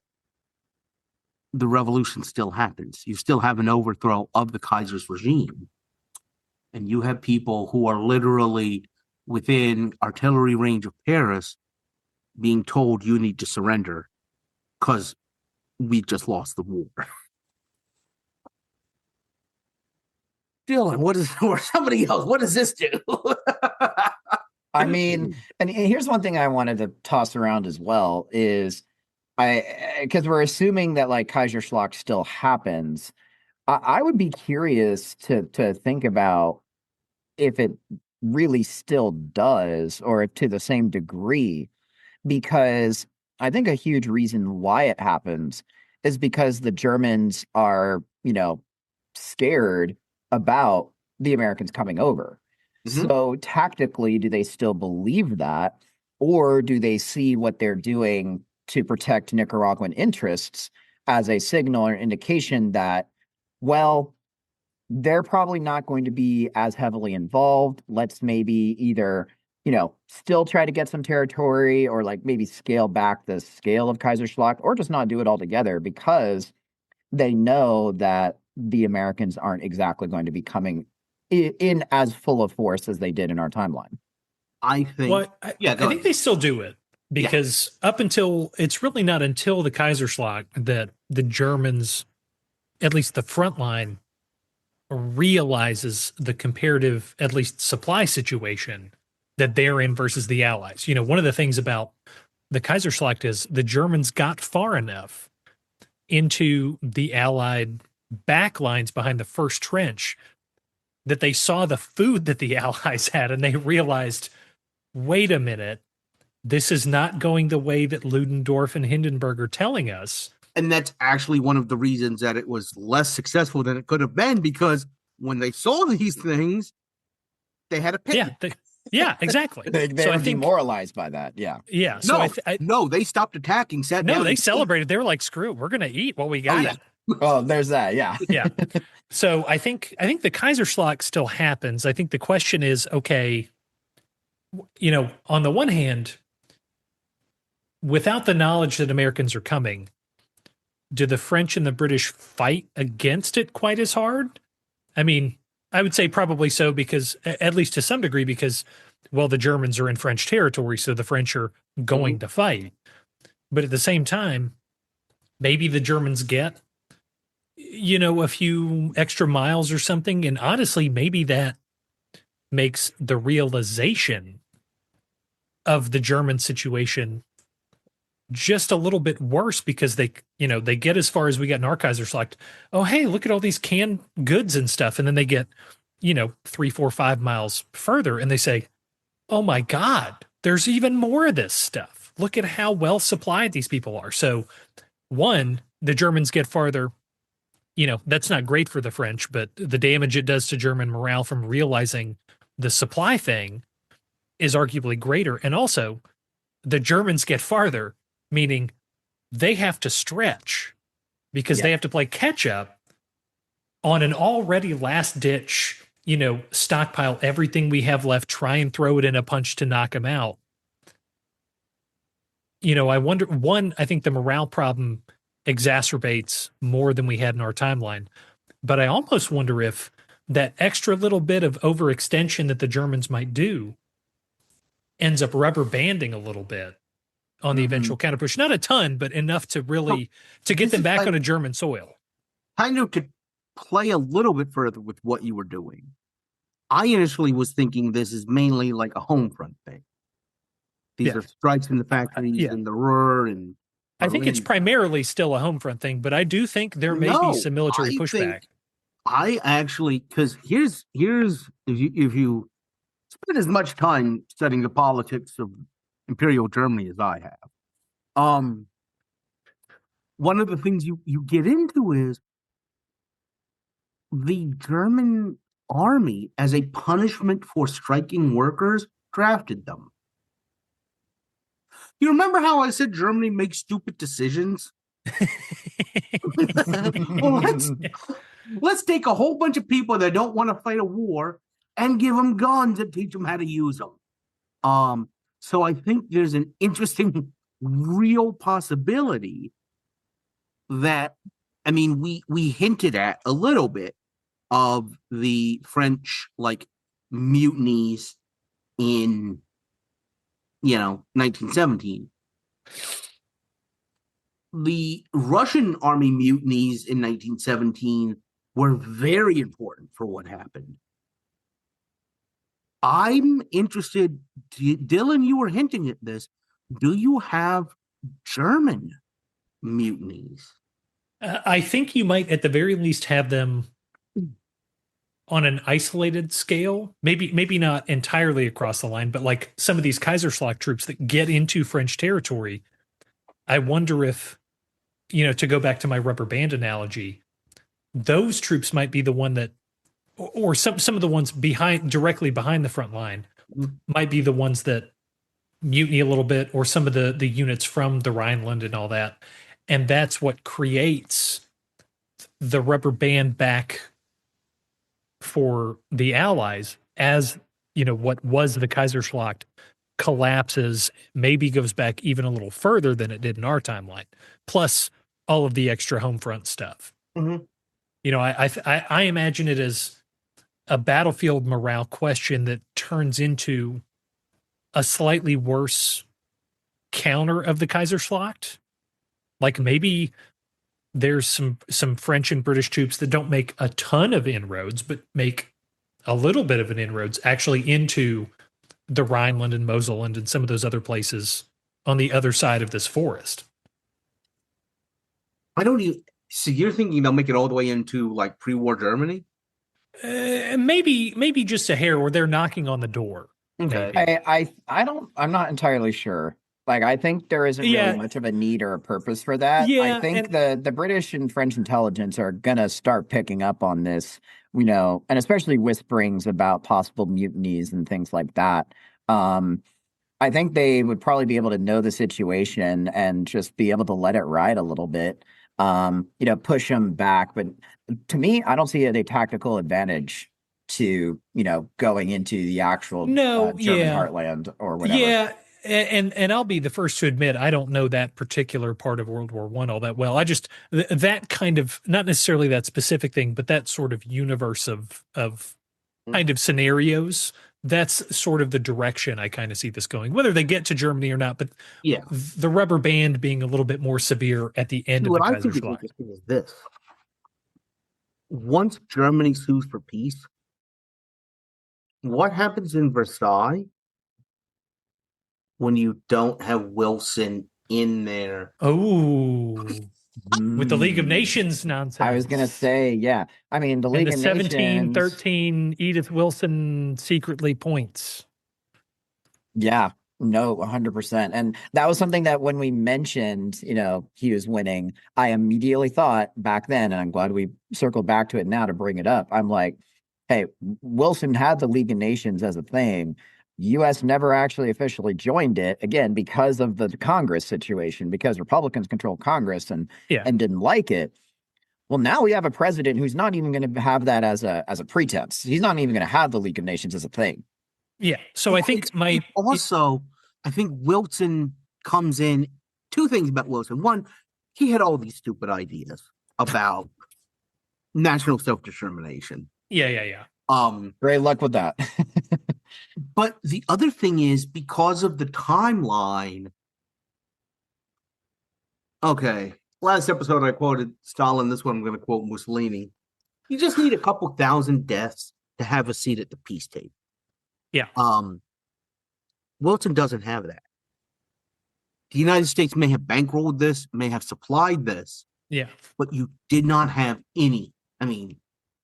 the revolution still happens. You still have an overthrow of the Kaiser's regime. And you have people who are literally within artillery range of Paris being told you need to surrender because we just lost the war. Dylan, what is, or somebody else, what does this do? I mean, and here's one thing I wanted to toss around as well is because we're assuming that like Kaiserschlacht still happens. I would be curious to think about if it really still does or to the same degree, because I think a huge reason why it happens is because the Germans are, scared about the Americans coming over. Mhm. So tactically, do they still believe that? Or do they see what they're doing to protect Nicaraguan interests as a signal or indication that, well, they're probably not going to be as heavily involved. Let's maybe either, still try to get some territory or like maybe scale back the scale of Kaiserschlacht or just not do it altogether because they know that the Americans aren't exactly going to be coming in as full of force as they did in our timeline. I think, Well, yeah, I go think ahead. they still do it because up until it's really not until the Kaiserschlacht that the Germans, at least the front line, realizes the comparative, at least supply situation that they're in versus the Allies. One of the things about the Kaiserschlacht is the Germans got far enough into the Allied back lines behind the first trench that they saw the food that the Allies had and they realized, wait a minute, this is not going the way that Ludendorff and Hindenburg are telling us. And that's actually one of the reasons that it was less successful than it could have been, because when they saw these things, they had to pay. Yeah, exactly. They So were I think, demoralized by that. Yeah. yeah. So No, they stopped attacking, sat no, down. they celebrated. They were like, screw it, we're going to eat what we got. Oh, yeah. Oh, there's that. Yeah. Yeah. So I think the Kaiserschlacht still happens. I think the question is, okay, on the one hand, without the knowledge that Americans are coming, do the French and the British fight against it quite as hard? I mean, I would say probably so, because at least to some degree, because, well, the Germans are in French territory, so the French are going to fight. But at the same time, maybe the Germans get, a few extra miles or something. And honestly, maybe that makes the realization of the German situation just a little bit worse, because they get as far as we got in our Kaiserschlacht. Oh, hey, look at all these canned goods and stuff. And then they get, 3, 4, 5 miles further and they say, oh my God, there's even more of this stuff. Look at how well supplied these people are. So one, the Germans get farther. That's not great for the French, but the damage it does to German morale from realizing the supply thing is arguably greater. And also, the Germans get farther, meaning they have to stretch because they have to play catch up on an already last ditch, stockpile everything we have left, try and throw it in a punch to knock them out. I wonder, I think the morale problem exacerbates more than we had in our timeline. But I almost wonder if that extra little bit of overextension that the Germans might do ends up rubber banding a little bit on the eventual counter push. Not a ton, but enough to really to get them back on a German soil. Kind of to play a little bit further with what you were doing. I initially was thinking this is mainly like a home front thing. These are strikes in the factories in the Ruhr and I think it's primarily still a home front thing, but I do think there may be some military pushback. I actually, because here's if you spend as much time studying the politics of Imperial Germany as I have, one of the things you get into is the German army, as a punishment for striking workers, drafted them. You remember how I said Germany makes stupid decisions? Well, let's take a whole bunch of people that don't want to fight a war and give them guns and teach them how to use them. So I think there's an interesting, real possibility that I mean, we hinted at a little bit of the French like mutinies in 1917. The Russian army mutinies in 1917 were very important for what happened. I'm interested, Dylan, you were hinting at this. Do you have German mutinies? I think you might, at the very least, have them on an isolated scale. Maybe not entirely across the line, but like some of these Kaiserschlacht troops that get into French territory. I wonder if, to go back to my rubber band analogy, those troops might be the one that, or some of the ones directly behind the front line might be the ones that mutiny a little bit, or some of the units from the Rhineland and all that. And that's what creates the rubber band back for the Allies, as what was the Kaiserschlacht collapses, maybe goes back even a little further than it did in our timeline, plus all of the extra home front stuff. Mhm. I imagine it as a battlefield morale question that turns into a slightly worse counter of the Kaiserschlacht. Like maybe there's some French and British troops that don't make a ton of inroads, but make a little bit of an inroads actually into the Rhineland and Moselland and some of those other places on the other side of this forest. I don't even. So you're thinking they'll make it all the way into like pre-war Germany? Maybe just a hair where they're knocking on the door. Okay. Maybe. I'm not entirely sure. Like, I think there isn't Yeah. really much of a need or a purpose for that. Yeah, I think the British and French intelligence are gonna start picking up on this, and especially whisperings about possible mutinies and things like that. I think they would probably be able to know the situation and just be able to let it ride a little bit. Push them back. But to me, I don't see a tactical advantage to, going into the actual No, German yeah. heartland or whatever. Yeah, and I'll be the first to admit I don't know that particular part of World War One all that well. I just that kind of, not necessarily that specific thing, but that sort of universe of kind of scenarios. That's sort of the direction I kind of see this going. Whether they get to Germany or not, but Yeah. the rubber band being a little bit more severe at the end of the What I think is Kaiserschlacht. interesting is this. Once Germany sues for peace, what happens in Versailles when you don't have Wilson in there? Oh, with the League of Mm. Nations nonsense. I was gonna say, yeah. I mean, the and League the of Nations. 1713 Edith Wilson secretly points. Yeah, no, 100%. And that was something that when we mentioned, he was winning, I immediately thought back then, and I'm glad we circled back to it now to bring it up. I'm like, hey, Wilson had the League of Nations as a thing. US never actually officially joined it, again, because of the Congress situation, because Republicans control Congress and Yeah. didn't like it. Well, now we have a president who's not even going to have that as a pretense. He's not even going to have the League of Nations as a thing. Yeah. So I think I think Wilson comes in. Two things about Wilson. One, he had all these stupid ideas about national self-determination. Yeah. Great luck with that. But the other thing is, because of the timeline. Okay, last episode I quoted Stalin. This one I'm going to quote Mussolini. You just need a couple thousand deaths to have a seat at the peace table. Yeah. Wilson doesn't have that. The United States may have bankrolled this, may have supplied this, Yeah. but you did not have any. I mean,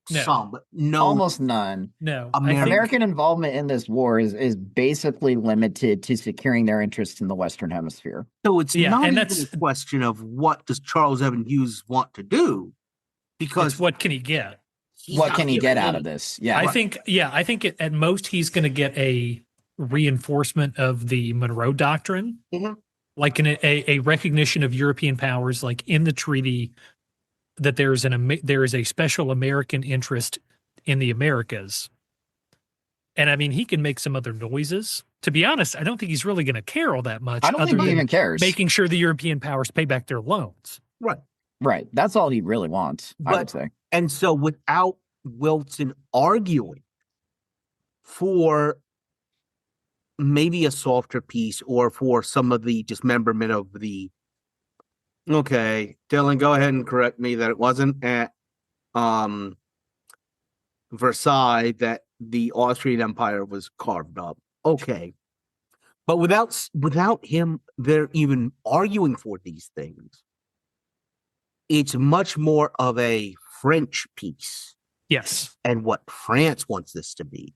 No. some, but no. Almost none. No. American involvement in this war is basically limited to securing their interests in the Western Hemisphere. So it's Yeah, not and even that's- a question of what does Charles Evan Hughes want to do, because It's what can he get? he's What not can he giving get out any. of this? Yeah. I think at most he's going to get a reinforcement of the Monroe Doctrine, Mhm. like a recognition of European powers, like in the treaty, that there is a special American interest in the Americas. And I mean, he can make some other noises. To be honest, I don't think he's really going to care all that much. I don't think other he than even cares. making sure the European powers pay back their loans. Right. Right. That's all he really wants, I would But say. and so without Wilson arguing for maybe a softer piece or for some of the dismemberment of the okay, Dylan, go ahead and correct me that it wasn't at Versailles that the Austrian Empire was carved up. Okay. But without him there even arguing for these things, it's much more of a French piece Yes. and what France wants this to be.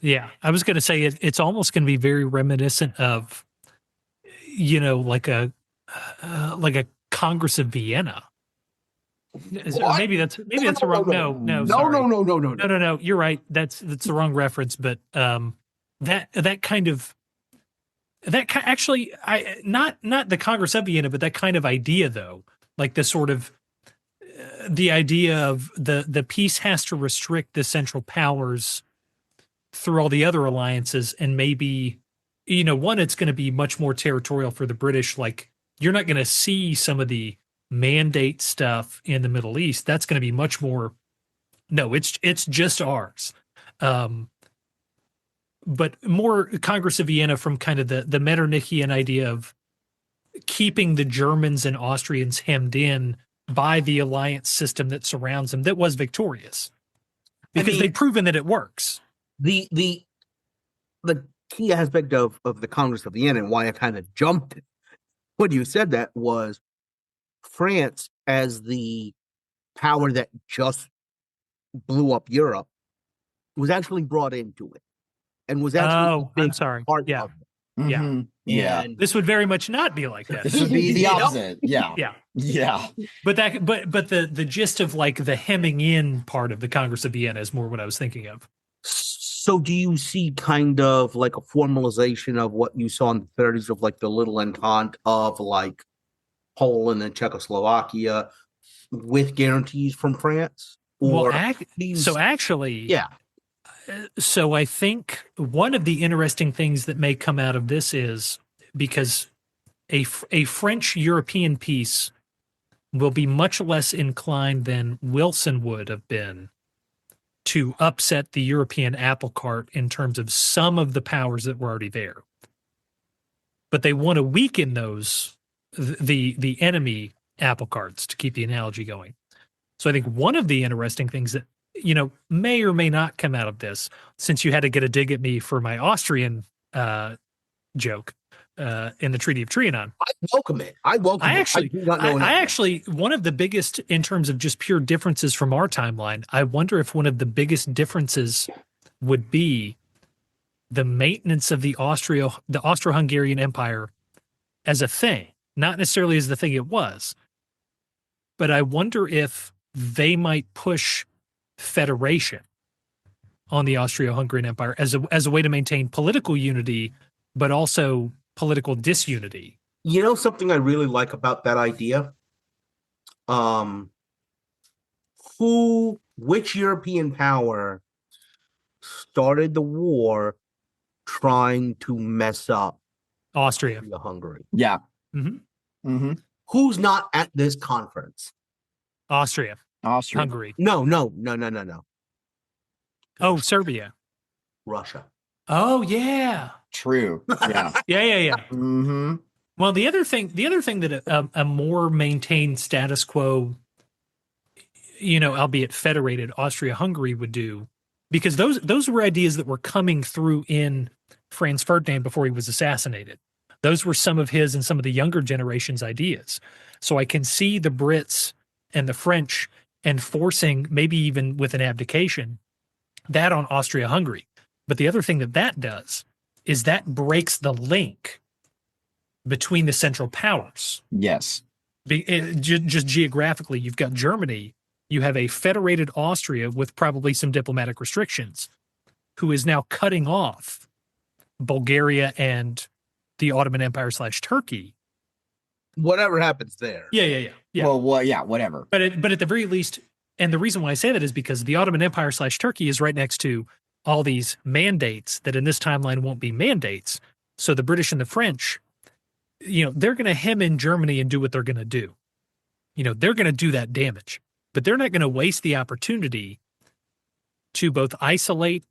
Yeah. I was going to say it's almost going to be very reminiscent of, like a Congress of Vienna. Or maybe that's the wrong. No, sorry. No. You're right. That's the wrong reference. But actually, not the Congress of Vienna, but that kind of idea though, like the sort of the idea of the peace has to restrict the Central Powers through all the other alliances, and maybe one, it's going to be much more territorial for the British. Like you're not going to see some of the mandate stuff in the Middle East. That's going to be much more. No, it's just ours. But more Congress of Vienna from kind of the Metternichian idea of keeping the Germans and Austrians hemmed in by the alliance system that surrounds them that was victorious because they've proven that it works. The key aspect of the Congress of Vienna and why I kind of jumped when you said that was France as the power that just blew up Europe was actually brought into it and was actually I'm sorry. part Yeah. of it. Mm-hmm. Yeah. And This would very much not be like that. This would be the opposite. Yeah. Yeah. Yeah. But the gist of like the hemming in part of the Congress of Vienna is more what I was thinking of. So do you see kind of like a formalization of what you saw in the 30s of like the little entente of like Poland and Czechoslovakia with guarantees from France? Or yeah. So I think one of the interesting things that may come out of this is because a French European peace will be much less inclined than Wilson would have been to upset the European apple cart in terms of some of the powers that were already there. But they want to weaken the enemy apple carts, to keep the analogy going. So I think one of the interesting things that may or may not come out of this, since you had to get a dig at me for my Austrian joke in the Treaty of Trianon. I welcome it. I actually, one of the biggest, in terms of just pure differences from our timeline, I wonder if one of the biggest differences would be the maintenance of the Austro-Hungarian Empire as a thing, not necessarily as the thing it was. But I wonder if they might push federation on the Austro-Hungarian Empire as a way to maintain political unity, but also political disunity. You know something I really like about that idea? Which European power started the war trying to mess up Hungary? Yeah. Mm-hmm. Mm-hmm. Who's not at this conference? Austria. Hungary. No. Oh, Serbia. Russia. Oh, yeah. True. Yeah. Yeah. Mm-hmm. Well, the other thing that a more maintained status quo, albeit federated Austria-Hungary would do, because those were ideas that were coming through in Franz Ferdinand before he was assassinated. Those were some of his and some of the younger generation's ideas. So I can see the Brits and the French enforcing, maybe even with an abdication, that on Austria-Hungary. But the other thing that does is that breaks the link between the central powers. Yes. Just geographically, you've got Germany, you have a federated Austria with probably some diplomatic restrictions, who is now cutting off Bulgaria and the Ottoman Empire / Turkey. Whatever happens there. Yeah. Well, yeah, whatever. But at the very least, and the reason why I say that is because the Ottoman Empire / Turkey is right next to all these mandates that in this timeline won't be mandates. So the British and the French, they're going to hem in Germany and do what they're going to do. they're going to do that damage, but they're not going to waste the opportunity to both isolate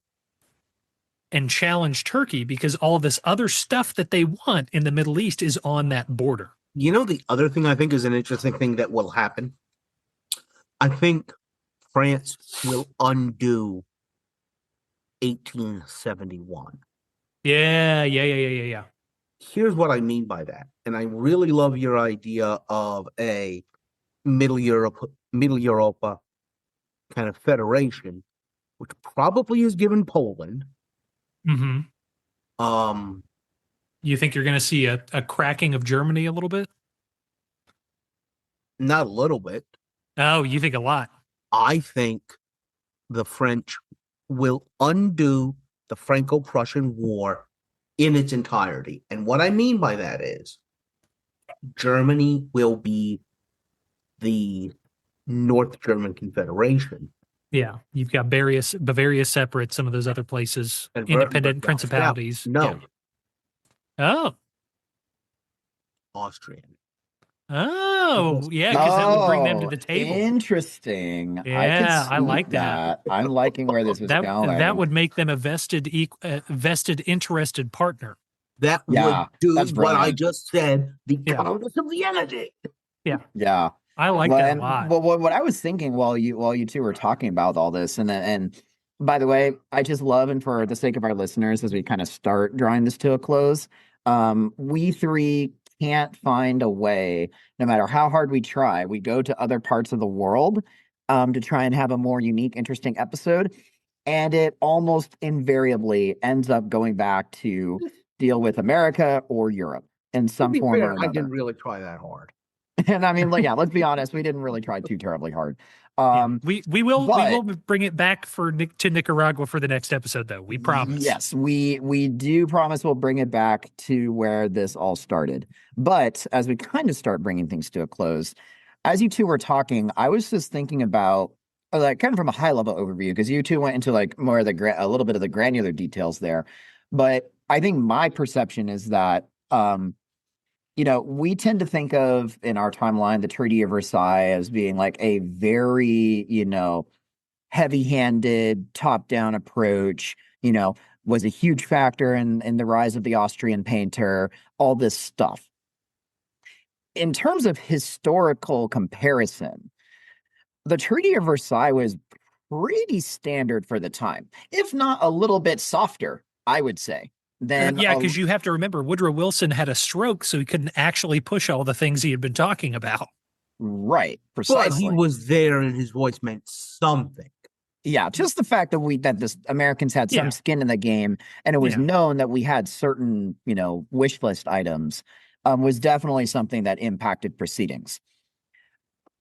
and challenge Turkey because all this other stuff that they want in the Middle East is on that border. The other thing I think is an interesting thing that will happen. I think France will undo 1871. Yeah. Here's what I mean by that. And I really love your idea of a Middle Europa kind of federation, which probably is given Poland. Mm-hmm. Um, You think you're going to see a cracking of Germany a little bit? Not a little bit. Oh, you think a lot. I think the French will undo the Franco-Prussian War in its entirety. And what I mean by that is Germany will be the North German Confederation. Yeah, you've got Bavaria separate, some of those other places, And independent principalities. No. Yeah. Oh. Austrian. Oh, yeah, because that would bring them to the table. Interesting. Yeah, I like that. I'm liking where this was going. That would make them a vested, interested partner. That would do what I just said, the Yeah. Congress of Vienna. Yeah. I like that a lot. Well, what I was thinking while you two were talking about all this, and by the way, I just love, and for the sake of our listeners, as we kind of start drawing this to a close, we three can't find a way, no matter how hard we try. We go to other parts of the world to try and have a more unique, interesting episode, and it almost invariably ends up going back to deal with America or Europe in some form or another. I didn't really try that hard. And I mean, let's be honest, we didn't really try too terribly hard. We will bring it back to Nicaragua for the next episode, though. We promise. Yes, we do promise we'll bring it back to where this all started. But as we kind of start bringing things to a close, as you two were talking, I was just thinking about kind of from a high level overview, because you two went into more of a little bit of the granular details there. But I think my perception is that we tend to think of in our timeline the Treaty of Versailles as being like a very, heavy-handed, top-down approach, was a huge factor in the rise of the Austrian painter, all this stuff. In terms of historical comparison, the Treaty of Versailles was pretty standard for the time, if not a little bit softer, I would say. Because you have to remember Woodrow Wilson had a stroke, so he couldn't actually push all the things he had been talking about. Right, precisely. But he was there, and his voice meant something. Yeah, just the fact that the Americans had some skin in the game, and it was known that we had certain, wish list items, was definitely something that impacted proceedings.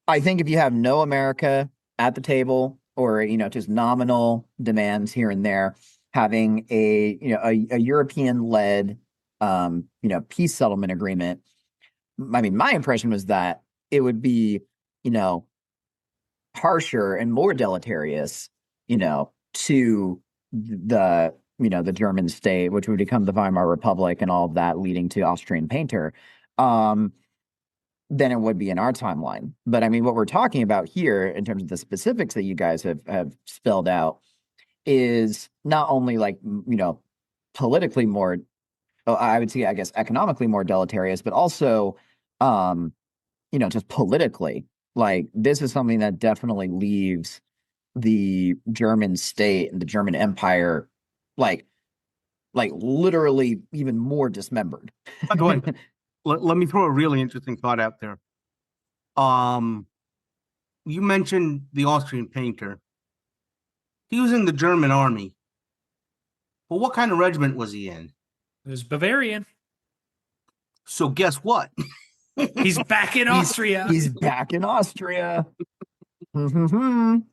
I think if you have no America at the table, or just nominal demands here and there, having a European-led peace settlement agreement, I mean, my impression was that it would be harsher and more deleterious to the German state, which would become the Weimar Republic and all of that, leading to Austrian painter, than it would be in our timeline. But I mean, what we're talking about here in terms of the specifics that you guys have spelled out is not only politically more, I would say, I guess, economically more deleterious, but also, just politically, this is something that definitely leaves the German state and the German Empire, literally even more dismembered. By the way, let me throw a really interesting thought out there. You mentioned the Austrian painter. He was in the German army. Well, what kind of regiment was he in? It was Bavarian. So guess what? He's back in Austria. He's back in Austria. And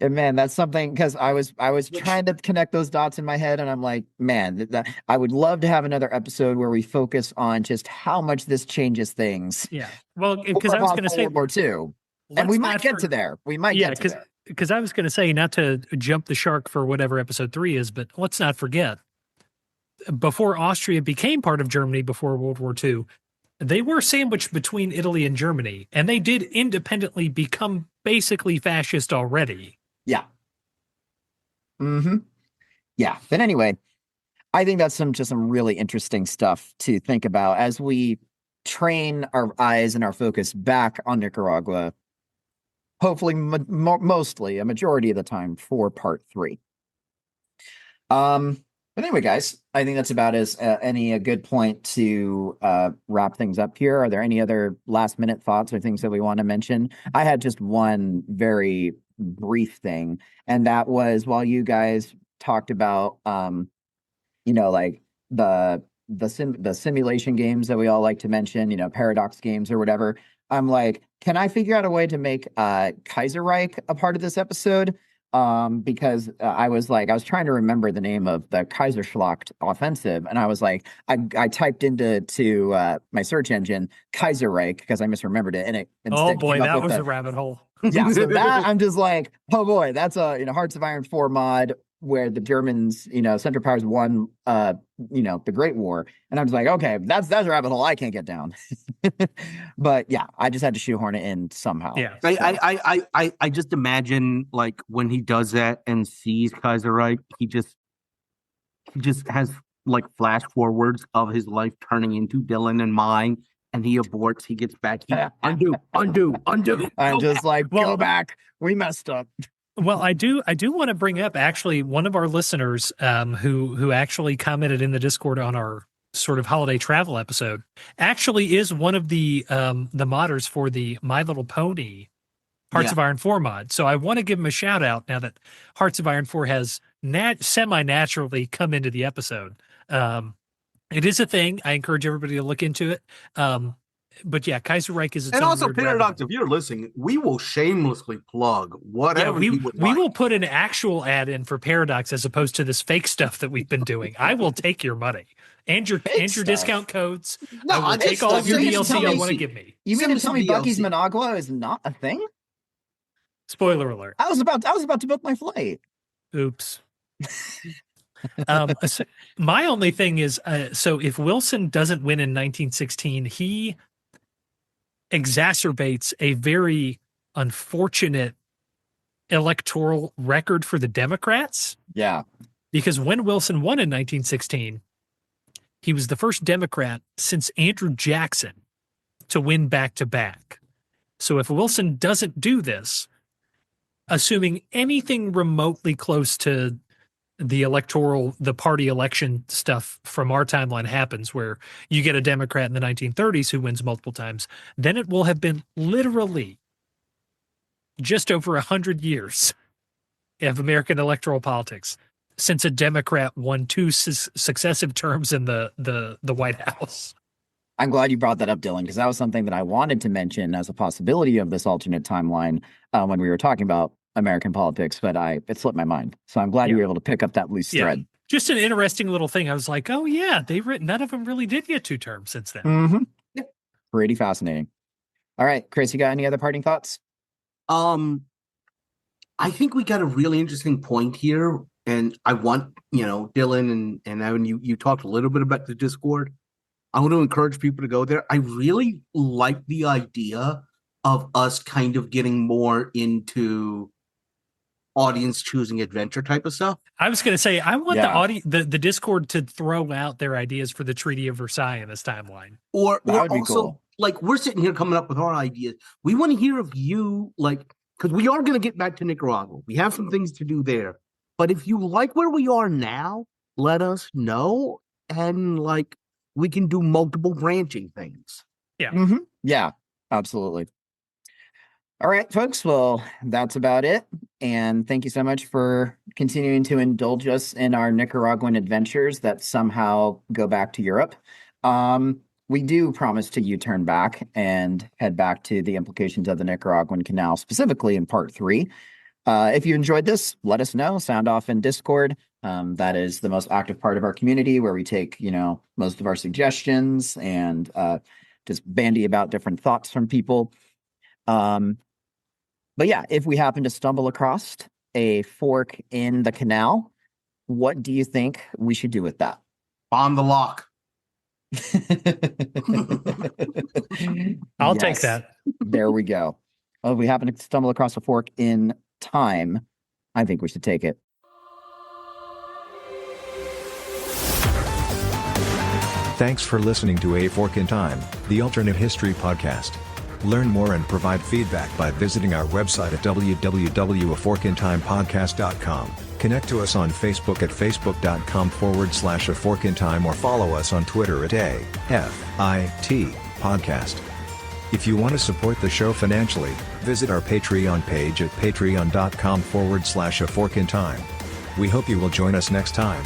man, that's something, because I was trying to connect those dots in my head, and I'm like, man, I would love to have another episode where we focus on just how much this changes things. Yeah. Well, because I was going to say World War II. And we might get to there. We might get to there. Because I was going to say, not to jump the shark for whatever episode 3 is, but let's not forget, before Austria became part of Germany before World War II, they were sandwiched between Italy and Germany, and they did independently become basically fascist already. Yeah. Yeah. But anyway, I think that's some really interesting stuff to think about as we train our eyes and our focus back on Nicaragua, hopefully mostly a majority of the time for part 3. But anyway, guys, I think that's about as any a good point to wrap things up here. Are there any other last minute thoughts or things that we want to mention? I had just one very brief thing, and that was while you guys talked about like the simulation games that we all like to mention, paradox games or whatever. I'm like, can I figure out a way to make Kaiserreich a part of this episode? Because I was trying to remember the name of the Kaiserschlacht offensive, and I was like, I typed into my search engine Kaiserreich because I misremembered it, and it Oh instead boy, came up that with was the a rabbit hole. yeah. So that I'm just like, oh boy, that's a Hearts of Iron 4 mod where the Germans, Central Powers won the Great War. And I'm just like, okay, that's a rabbit hole I can't get down. But yeah, I just had to shoehorn it in somehow. Yeah. So, I just imagine like when he does that and sees Kaiserreich, he just has like flash forwards of his life turning into Dylan and mine, and he aborts. He gets back. Undo. I'm just like, Well, go back. We messed up. Well, I do want to bring up actually one of our listeners who actually commented in the Discord on our sort of holiday travel episode actually is one of the modders for the My Little Pony Hearts of Iron 4 mod. So I want to give him a shout out now that Hearts of Iron 4 has semi-naturally come into the episode. It is a thing. I encourage everybody to look into it. But yeah, Kaiserreich is its and own also weird Paradox. rabbit If you're listening, we will shamelessly plug whatever hole. you would we like. will put an actual ad in for Paradox as opposed to this fake stuff that we've been doing. I will take your money and your stuff. discount codes. No, I will fake take all of your stuff. You mean to DLC tell you me- want to give me. You mean to tell me Some Bucky's DLC. Managua is not a thing? Spoiler alert. I was about to book my flight. Oops. So my only thing is, so if Wilson doesn't win in 1916, he exacerbates a very unfortunate electoral record for the Democrats. Yeah. Because when Wilson won in 1916, he was the first Democrat since Andrew Jackson to win back to back. So if Wilson doesn't do this, assuming anything remotely close to the party election stuff from our timeline happens, where you get a Democrat in the 1930s who wins multiple times, then it will have been literally just over 100 years of American electoral politics since a Democrat won 2 successive terms in the White House. I'm glad you brought that up, Dylan, because that was something that I wanted to mention as a possibility of this alternate timeline when we were talking about American politics, but it slipped my mind. So I'm glad you were able to pick up that loose thread. Just an interesting little thing. I was like, oh yeah, none of them really did get 2 terms since then. Mm-hmm. Pretty fascinating. All right, Chris, you got any other parting thoughts? I think we got a really interesting point here, and I want, Dylan and Evan, you talked a little bit about the Discord. I want to encourage people to go there. I really like the idea of us kind of getting more into audience choosing adventure type of stuff. I was going to say, I want the Discord to throw out their ideas for the Treaty of Versailles in this timeline. Or would be also, cool. like, we're sitting here coming up with our ideas. We want to hear of you, like, because we are going to get back to Nicaragua. We have some things to do there. But if you like where we are now, let us know. And, like, we can do multiple branching things. Yeah. Mm-hmm. Yeah, absolutely. All right, folks. Well, that's about it. And thank you so much for continuing to indulge us in our Nicaraguan adventures that somehow go back to Europe. We do promise to U-turn back and head back to the implications of the Nicaraguan Canal, specifically in part 3. If you enjoyed this, let us know. Sound off in Discord. That is the most active part of our community where we take, most of our suggestions and just bandy about different thoughts from people. But yeah, if we happen to stumble across a fork in the canal, what do you think we should do with that? Bomb the lock. I'll take Yes, that. there we go. Oh, if we happen to stumble across a fork in time, I think we should take it. Thanks for listening to A Fork in Time, the alternate history podcast. Learn more and provide feedback by visiting our website at www.aforkintimepodcast.com. Connect to us on Facebook at facebook.com/aforkintime or follow us on Twitter at AFIT Podcast. If you want to support the show financially, visit our Patreon page at patreon.com/aforkintime. We hope you will join us next time.